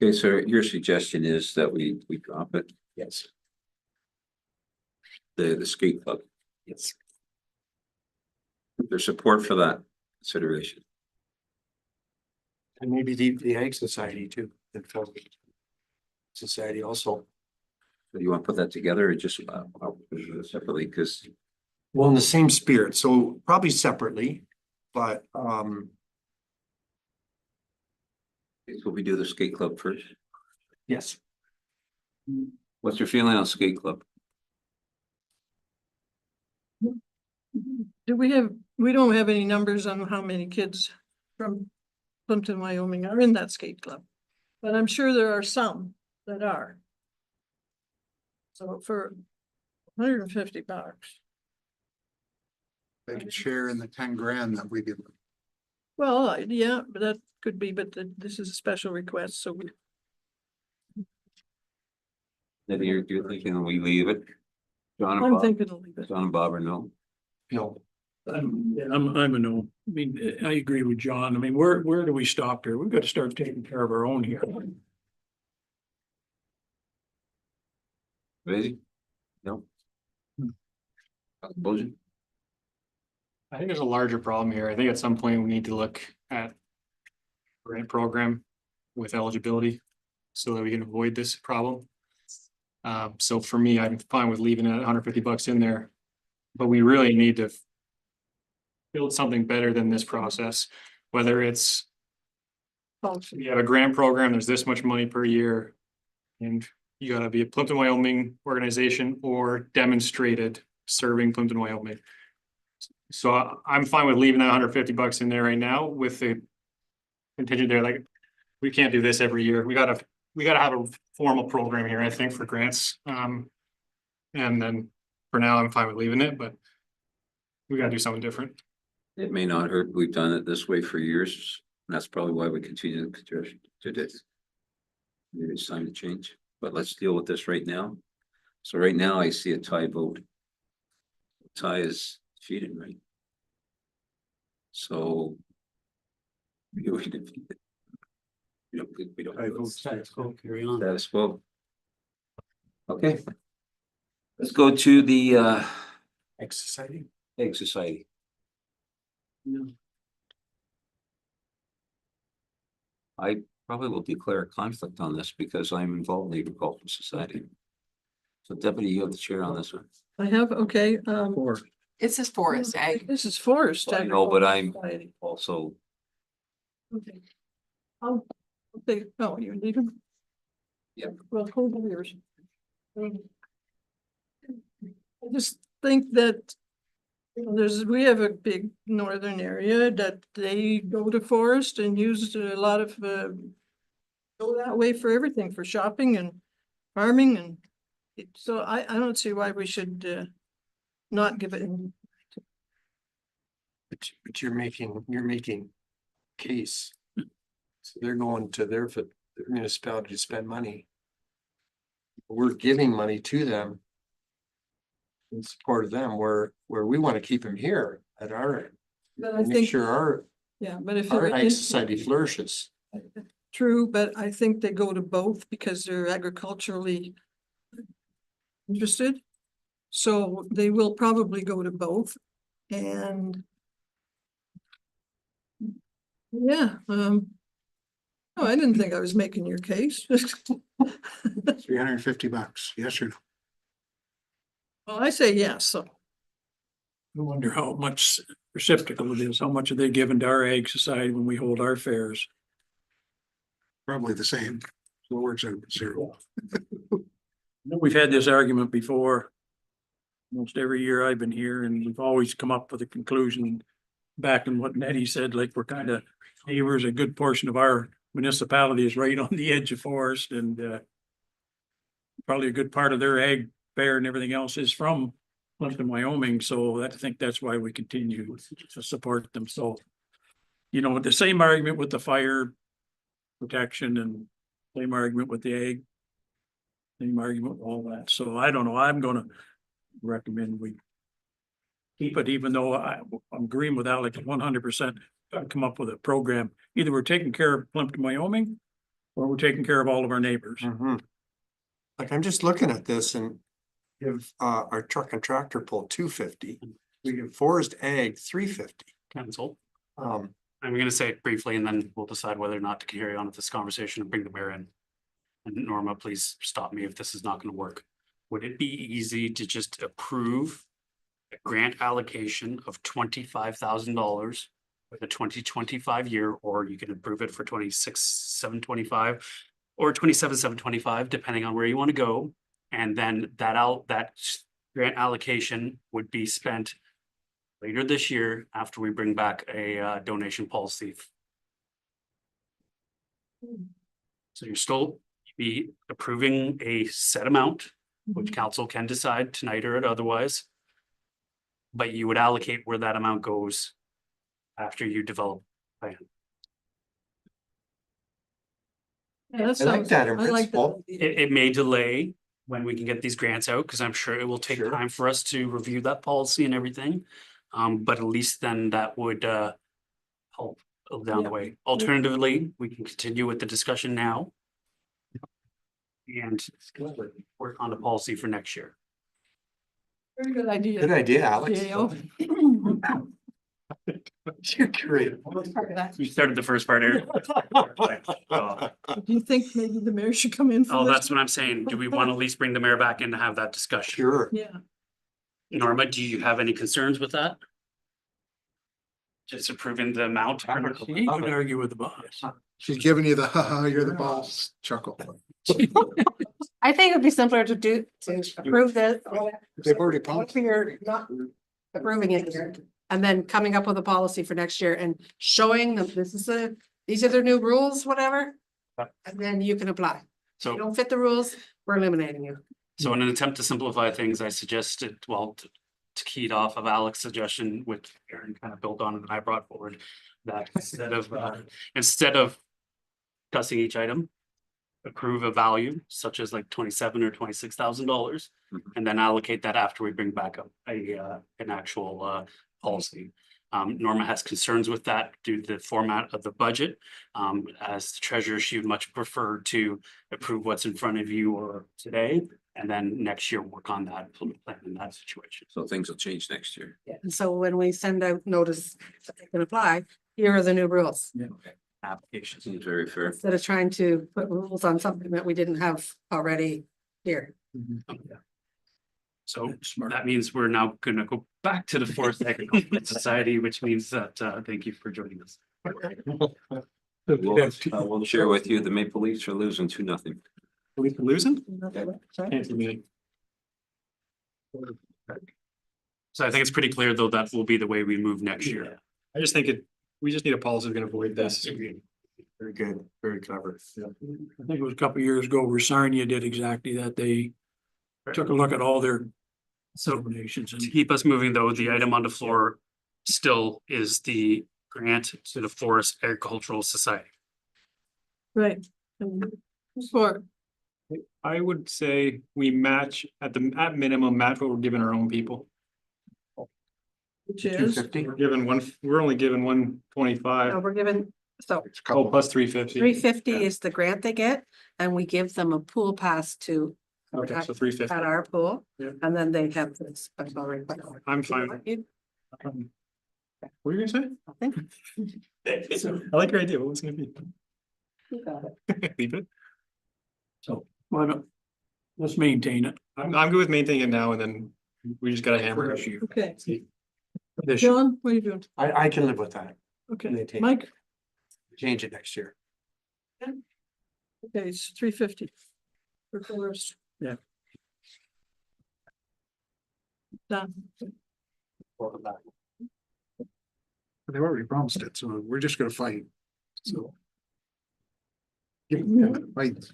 Okay, so your suggestion is that we drop it? Yes. The skate club. Yes. There's support for that consideration. And maybe the Ag Society too, and Film Society also. So you want to put that together or just separately? Because Well, in the same spirit, so probably separately, but will we do the skate club first? yes. What's your feeling on skate club? Do we have we don't have any numbers on how many kids from Plympton, Wyoming are in that skate club. But I'm sure there are some that are. So for $150. They can share in the 10 grand that we give them. Well, yeah, but that could be, but this is a special request, so we, That you're thinking we leave it? John and I'm Bob, thinking of leave it. John and Bob are no. No. I'm a no. I mean, I agree with John. I mean, where do we stop here? We've got to start taking care of our own here. Ready? No. Bojan? I think there's a larger problem here. I think at some point we need to look at grant program with eligibility so that we can avoid this problem. So for me, I'm fine with leaving it at $150 in there, but we really need to build something better than this process, whether it's you have a grant program, there's this much money per year, and you gotta be a Plympton, Wyoming organization or demonstrated serving Plympton, Wyoming. So I'm fine with leaving that $150 in there right now with the contingent there. Like, we can't do this every year. We gotta have a formal program here, I think, for grants. And then for now, I'm fine with leaving it, but we gotta do something different. It may not hurt. We've done it this way for years. And that's probably why we continue to this. Maybe it's time to change, but let's deal with this right now. So right now I see a tie vote. Tie is defeated, right? So. We don't. I vote status quo, carry on. Status quo. Okay. Let's go to the Egg Society. Egg Society. I probably will declare a conflict on this because I'm involved in the Agricultural Society. So Deputy, you have the chair on this one. I have, okay, It says forest ag. this is forest. I know, but I'm Society. also, Okay. Okay, oh, you need them? Yep. Well, hold on yours. I just think that we have a big northern area that they go to forest and use a lot of, go that way for everything, for shopping and farming and so I don't see why we should, not give it. But you're making case. So they're going to their municipality to spend money. We're giving money to them. In support of them, where we want to keep them here at our end. But I Make think, sure our yeah, but if. our they're ag in- society flourishes. True, but I think they go to both because they're agriculturally interested. So they will probably go to both and yeah, no, I didn't think I was making your case. $350, yes or no? Well, I say yes, so. I wonder how much reciprocal it is. How much are they giving to our Egg Society when we hold our fairs? Probably the same. So it works out zero. We've had this argument before. Almost every year I've been here and we've always come up with a conclusion. Back in what Nettie said, like we're kind of neighbors, a good portion of our municipality is right on the edge of forest and probably a good part of their ag fair and everything else is from Plympton, Wyoming. So I think that's why we continue to support them. So, you know, the same argument with the fire protection and same argument with the ag. Same argument with all that. So I don't know. I'm gonna recommend we keep it, even though I'm agreeing with Alex 100%. Come up with a program. Either we're taking care of Plympton, Wyoming, or we're taking care of all of our neighbors. Like I'm just looking at this and give our truck and tractor pull $250. We give forest ag $350. Cancel. Um, I'm gonna say it briefly and then we'll decide whether or not to carry on with this conversation and bring the mayor in. And Norma, please stop me if this is not gonna work. Would it be easy to just approve a grant allocation of $25,000 for the 2025 year, or you can approve it for 26,725 or 27,725, depending on where you want to go. And then that grant allocation would be spent later this year, after we bring back a donation policy. So you're still be approving a set amount, which council can decide tonight or otherwise. But you would allocate where that amount goes after you develop a plan. Yeah, that I like sounds- that in I like that principle. idea. It may delay when we can get these grants out, because I'm sure it will take Sure. time for us to review that policy and everything. But at least then that would help down the Yeah. way. Alternatively, we can continue with the discussion now. And work on the policy for next year. Very good idea. Good idea, Alex. GAO. You're great. We started the first part here. Do you think maybe the mayor should come in for Oh, this? that's what I'm saying. Do we want to at least bring the mayor back in to have that discussion? Sure. Yeah, Norma, do you have any concerns with that? Just approving the amount? I would argue with the boss. She's giving you the, haha, you're the boss chuckle. I think it'd be simpler to approve this. They've already pumped. You're not approving it here, and then coming up with a policy for next year and showing them these are the new rules, whatever. And then you can apply. If you So, don't fit the rules, we're eliminating you. so in an attempt to simplify things, I suggested, well, to key it off of Alex's suggestion, which Aaron kind of built on and I brought forward, that instead of discussing each item, approve a value such as like $27,000 or $26,000, and then allocate that after we bring back up an actual policy. Norma has concerns with that due to the format of the budget. As the treasurer, she would much prefer to approve what's in front of you or today, and then next year work on that plan in that situation. So things will change next year. And so when we send out notice that they can apply, here are the new rules. Applications. Seems very fair. Instead of trying to put rules on something that we didn't have already here. So that means we're now gonna go back to the Forest Agricultural Society, which means that, thank you for joining us. We'll share with you, the Maple Leafs are losing 2-0. We losing? Sorry? Can't see me. So I think it's pretty clear, though, that will be the way we move next year. I just think we just need a policy that's gonna avoid this. Very good, very clever. I think it was a couple of years ago where Sarnia did exactly that. They took a look at all their donations and To keep us moving, though, the item on the floor still is the grant to the Forest Agricultural Society. right. For, I would say we match at minimum, match what we're giving our own people. which is, 250? We're only giving No, 125. we're given, so It's a Oh, couple. plus 350. $350 is the grant they get, and we give them a pool pass to Okay, so 350. at our pool, Yeah. and then they have this special request. I'm fine. What are you gonna say? Nothing. I like your idea. What was it gonna You got it. be? Leave it. so, why don't, let's maintain it. I'm good with maintaining it now and then we just gotta hammer it. Issue. okay, This year. John, what are you doing? I can live with that. Okay, Maintain. Mike, Change it next year. okay, it's 350. For Forest. Yeah. Done. They already promised it, so we're just gonna fight. So. Give them a fight.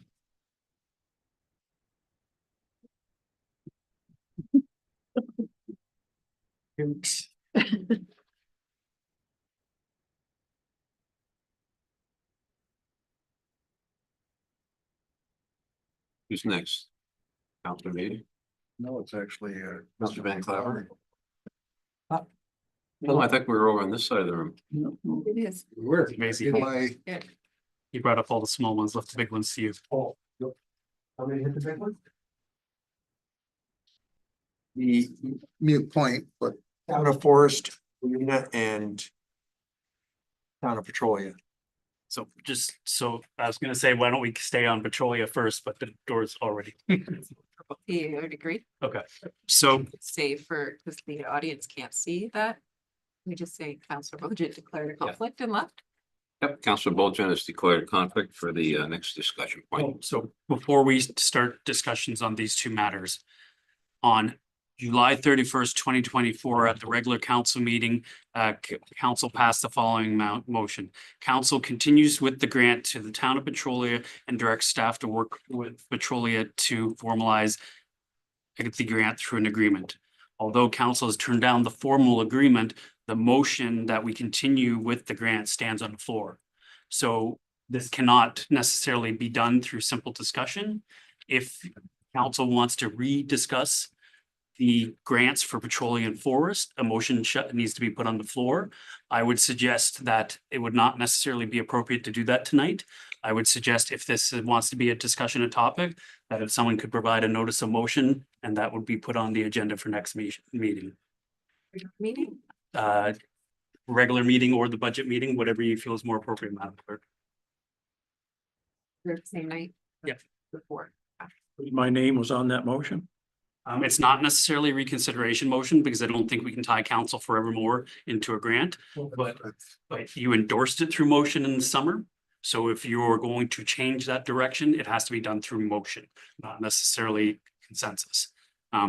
Who's next? Counselor Meady? No, it's actually, Mr. Van Claver? No, I think we were over on this side of the room. It is. we're. Amazing. By, You brought up all the small ones, left the big ones to you. Oh. How many hit the big one? The mute point, but town of Forest, Galena, and town of Petrolia. So I was gonna say, why don't we stay on Petrolia first, but the door's already. You would agree, Okay, so say because the audience can't see that. We just say Councilor Bojan declared a conflict and left. Yep, Counselor Bolgen has declared a conflict for the next discussion point. So before we start discussions on these two matters, on July 31st, 2024, at the regular council meeting, council passed the following motion. Council continues with the grant to the town of Petrolia and directs staff to work with Petrolia to formalize the grant through an agreement. Although council has turned down the formal agreement, the motion that we continue with the grant stands on the floor. So this cannot necessarily be done through simple discussion. If council wants to rediscuss the grants for petroleum forest, a motion needs to be put on the floor. I would suggest that it would not necessarily be appropriate to do that tonight. I would suggest if this wants to be a discussion, a topic, that if someone could provide a notice of motion, and that would be put on the agenda for next meeting. Meeting? Regular meeting or the budget meeting, whatever you feel is more appropriate, Madam Clerk. The same night? Yep. Before. My name was on that motion. It's not necessarily a reconsideration motion because I don't think we can tie council forevermore into a grant, but you endorsed it through motion in the summer. So if you're going to change that direction, it has to be done through motion, not necessarily consensus.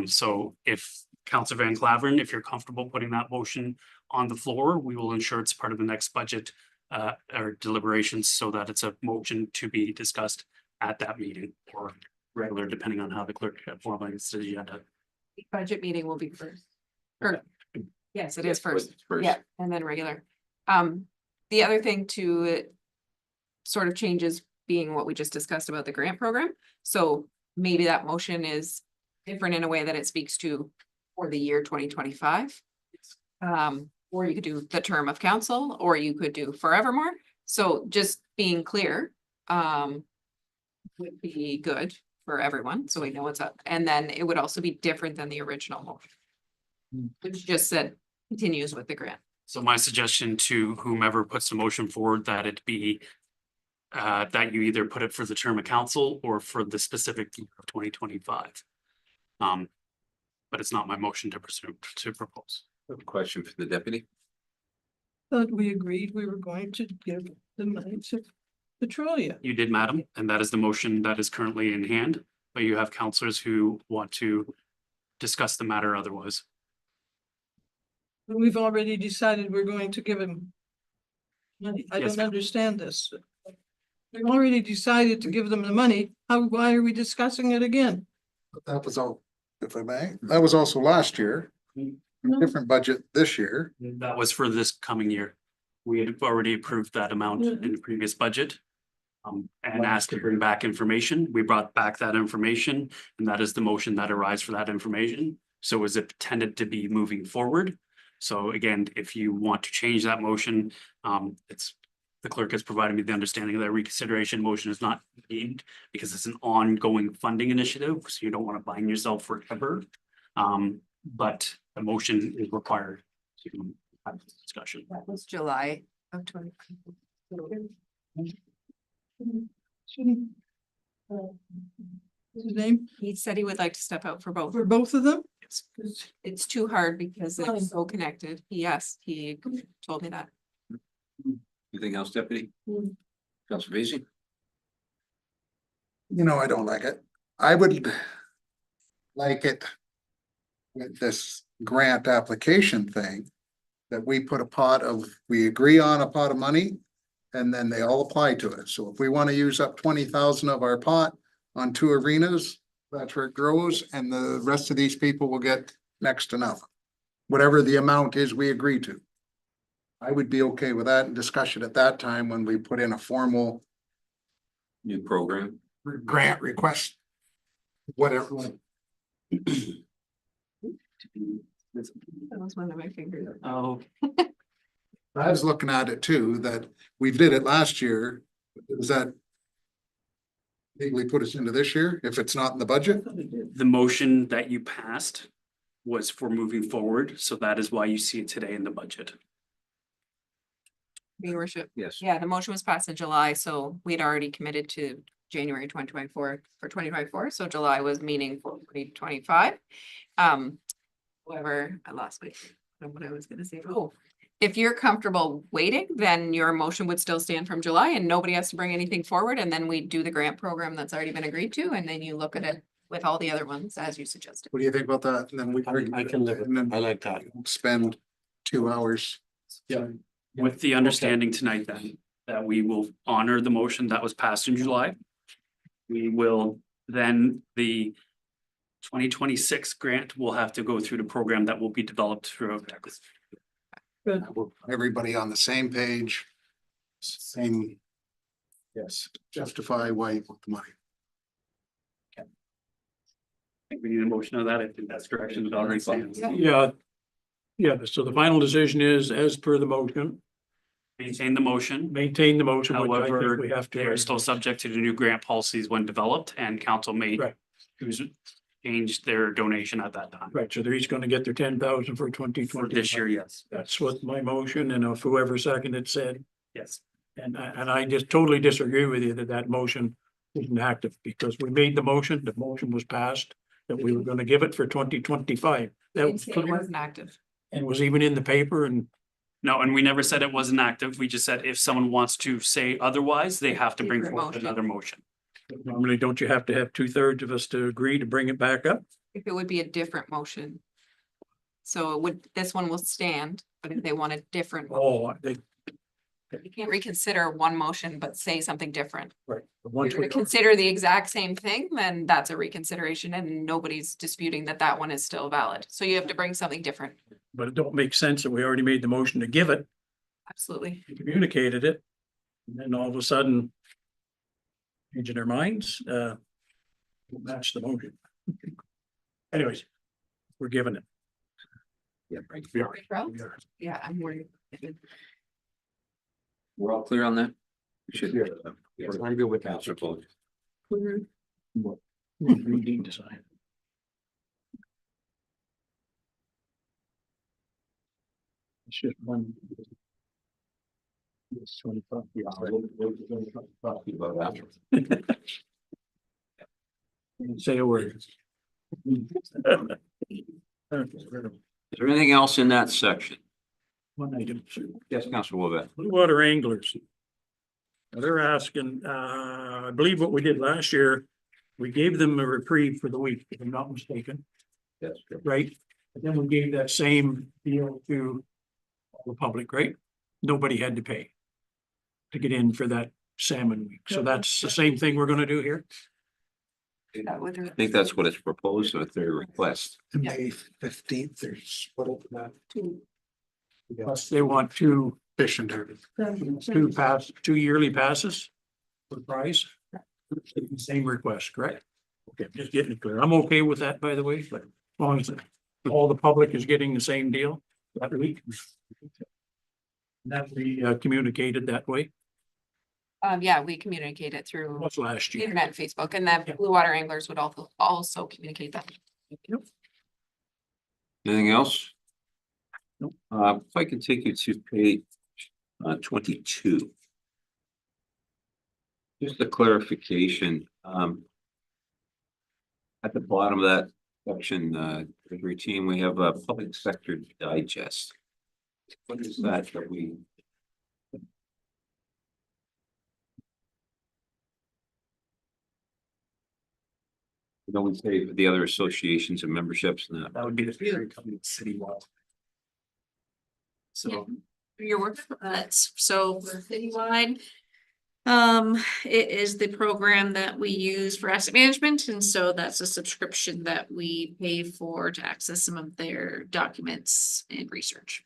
So if Councillor Van Claveren, if you're comfortable putting that motion on the floor, we will ensure it's part of the next budget or deliberations so that it's a motion to be discussed at that meeting or regular, depending on how the clerk formulates the agenda. Budget meeting will be first. Or, yes, it is first. First. Yeah, and then regular. The other thing to sort of changes being what we just discussed about the grant program. So maybe that motion is different in a way that it speaks to for the year 2025. Or you could do the term of council, or you could do forevermore. So just being clear would be good for everyone, so we know what's up. And then it would also be different than the original motion, which just said continues with the grant. So my suggestion to whomever puts the motion forward that it be that you either put it for the term of council or for the specific year of 2025. But it's not my motion to propose. Question for the deputy. But we agreed we were going to give the money to Petrolia. You did, madam, and that is the motion that is currently in hand, but you have councillors who want to discuss the matter otherwise. We've already decided we're going to give him money. I Yes, don't ma'am. understand this. We've already decided to give them the money. Why are we discussing it again? That was all, if I may, that was also last year, different budget this year. That was for this coming year. We had already approved that amount in the previous budget. And asked to bring back information. We brought back that information, and that is the motion that arrives for that information. So is it intended to be moving forward? So again, if you want to change that motion, the clerk has provided me the understanding that reconsideration motion is not needed because it's an ongoing funding initiative, so you don't want to bind yourself forever. But the motion is required to have this discussion. That was July of 20. Shouldn't. What's his name? He said he would like to step out for both. For both of them? It's too hard because it's so connected. Yes, he told me that. Anything else, deputy? Councillor Vacy? You know, I don't like it. I would like it with this grant application thing, that we put we agree on a pot of money, and then they all apply to it. So if we want to use up 20,000 of our pot on 2 arenas, that's where it grows, and the rest of these people will get next to nothing. Whatever the amount is we agree to. I would be okay with that and discuss it at that time when we put in a formal New program. grant request. Whatever. That was one of my fingers. Oh, I was looking at it too, that we did it last year. Does that legally put us into this year if it's not in the budget? the motion that you passed was for moving forward, so that is why you see it today in the budget. Your worship. Yes. Yeah, the motion was passed in July, so we'd already committed to January 2024 for 2024. So July was meaning for 2025. However, I lost what I was gonna say. Oh, if you're comfortable waiting, then your motion would still stand from July and nobody has to bring anything forward. And then we do the grant program that's already been agreed to, and then you look at it with all the other ones, as you suggested. What do you think about that? And then we. I can live with and then I like that. Spend 2 hours. Yeah. With the understanding tonight then, that we will honor the motion that was passed in July. We will then, the 2026 grant will have to go through the program that will be developed throughout. Everybody on the same page. Same. Yes, justify why you want the money. I think we need a motion of that. I think that's direction that already stands. Yeah. Yeah, so the final decision is as per the motion, Maintain the motion. maintain the motion, which I However, think we have they are to. still subject to the new grant policies when developed, and council may Right. choose change their donation at that time. Right, so they're each gonna get their 10,000 for 2020. For this year, yes. That's what my motion, and if whoever seconded said, Yes. and I just totally disagree with you that that motion isn't active, because we made the motion was passed, that we were gonna give it for 2025. That was It clear, wasn't active. and was even in the paper, and No, and we never said it wasn't active. We just said if someone wants to say otherwise, they have to bring Different forth motion. another motion. normally, don't you have to have 2/3 of us to agree to bring it back up? If it would be a different motion. So it would, this one will stand, but if they want a different, Oh, they, you can't reconsider one motion, but say something different. right. If Once you're we, to consider the exact same thing, then that's a reconsideration and nobody's disputing that that one is still valid. So you have to bring something different. but it don't make sense that we already made the motion to give it, Absolutely. communicated it, and then all of a sudden changing their minds, match the motion. Anyways, we're giving it. Yeah, right. We are. Route? Yeah, I'm worried. We're all clear on that? We should. I'm good with Councilor Bulge. We need to sign. It's just one. It's 25. Yeah. Talk about that. Say a word. Is there anything else in that section? One item. Yes, Councilor Wolbett. Blue water anglers. Now, they're asking, I believe what we did last year, we gave them a reprieve for the week, if I'm not mistaken, Yes. Sure. right? But then we gave that same deal to the public, right? Nobody had to pay to get in for that salmon week. So that's the same thing we're gonna do here. That would- I think that's what it's proposed with their request. May 15th, there's what open that Plus, they want two fish and turtle. two yearly passes for the price. Same request, correct? Okay, just getting it clear. I'm okay with that, by the way, but as long as all the public is getting the same deal that week. That we communicated that way. Yeah, we communicate it through What's last the year? internet and Facebook, and then Blue Water Anglers would also communicate that. Anything else? Nope. If I can take you to page 22. Just a clarification, at the bottom of that section, routine, we have a public sector digest. What is that we? Don't we say the other associations and memberships and that? That would be the fee company citywide. So Your work, that's so for citywide. It is the program that we use for asset management, and so that's a subscription that we pay for to access some of their documents and research.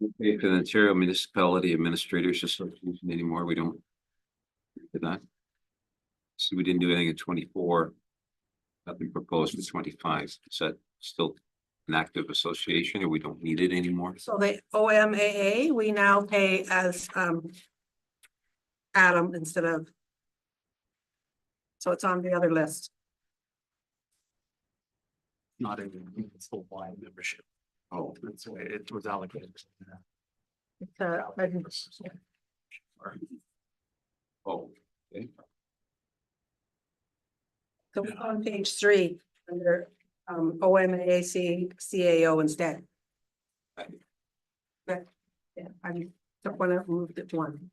We pay for the Ontario Municipality Administrators Association anymore, we don't. Did that. So we didn't do anything in 24. Nothing proposed for 25, is that still an active association, or we don't need it anymore? So the OMAA, we now pay as Adam instead of. So it's on the other list. not a full wide membership. Oh, That's the way it was allocated. oh, okay. So we're on page 3 under OMAC CAO instead. But, yeah, I took one out and moved it to one.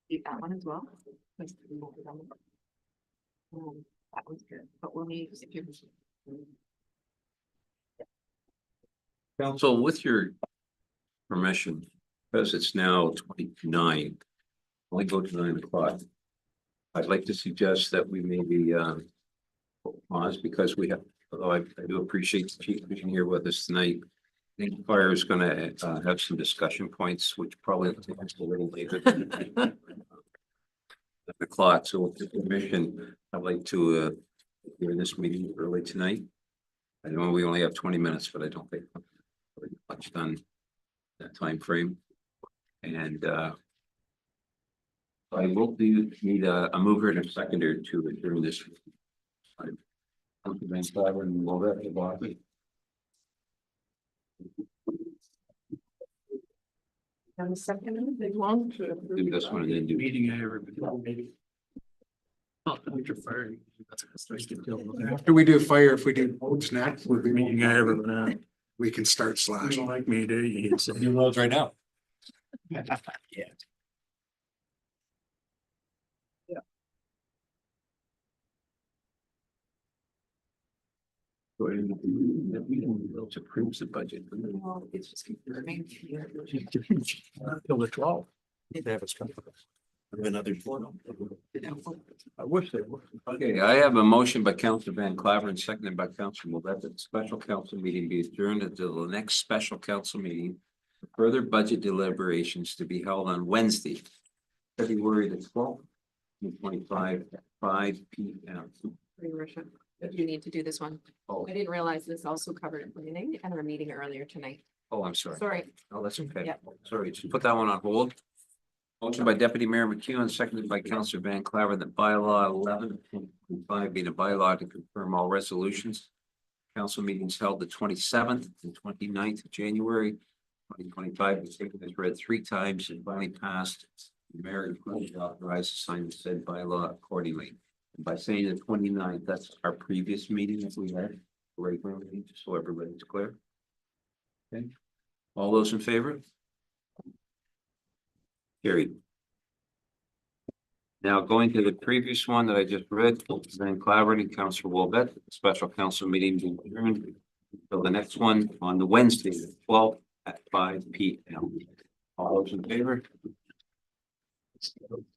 Keep that one as well. That was good, but we'll need. Council, with your permission, because it's now 29, only go to 9 o'clock. I'd like to suggest that we maybe pause because we have, although I do appreciate the chief being here with us tonight. I think fire is gonna have some discussion points, which probably takes a little later. than the clock, so with the permission, I'd like to hear this meeting early tonight. I know we only have 20 minutes, but I don't think we're much done that time frame. And I will need a mover and a seconder to adjourn this. And the second, they want to. Do this one and then do. Meeting everybody, maybe. Oh, you're fired. After we do fire, if we do roads next, we'll be Meeting everybody. we can start You don't slashing. like me, do you? It's- New roads right now. Yeah. To approve the budget. It's just confirming. Till the 12th. They have a structure. Another portal. I wish they would. Okay, I have a motion by Councilor Van Claveren, seconded by Councilor Moulette, that the special council meeting be adjourned until the next special council meeting. Further budget deliberations to be held on Wednesday, February the 12th, 2025 at 5 p.m. Your worship, you need to do this one. Oh, I didn't realize this also covered planning and our meeting earlier tonight. oh, I'm sorry. Sorry. Oh, that's okay. Yeah. Sorry, just put that one on hold. Motion by Deputy Mayor McEwen, seconded by Councilor Van Claveren, that bylaw 11.5 being a bylaw to confirm all resolutions. Council meetings held the 27th and 29th of January 2025. Was taken as read 3 times and finally passed. The mayor is authorized to sign the said bylaw accordingly. And by saying the 29th, that's our previous meeting that we had, regular meeting, just so everybody's clear. Okay, all those in favor? Carried. Now going to the previous one that I just read, Van Claveren and Councilor Wolbett, special council meeting being adjourned. So the next one on the Wednesday, the 12th at 5 p.m. All those in favor?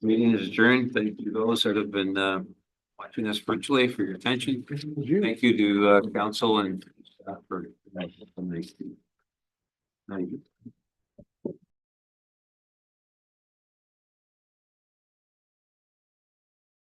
Meeting is adjourned. Thank you those that have been watching us virtually for your attention. Thank you to council and staff for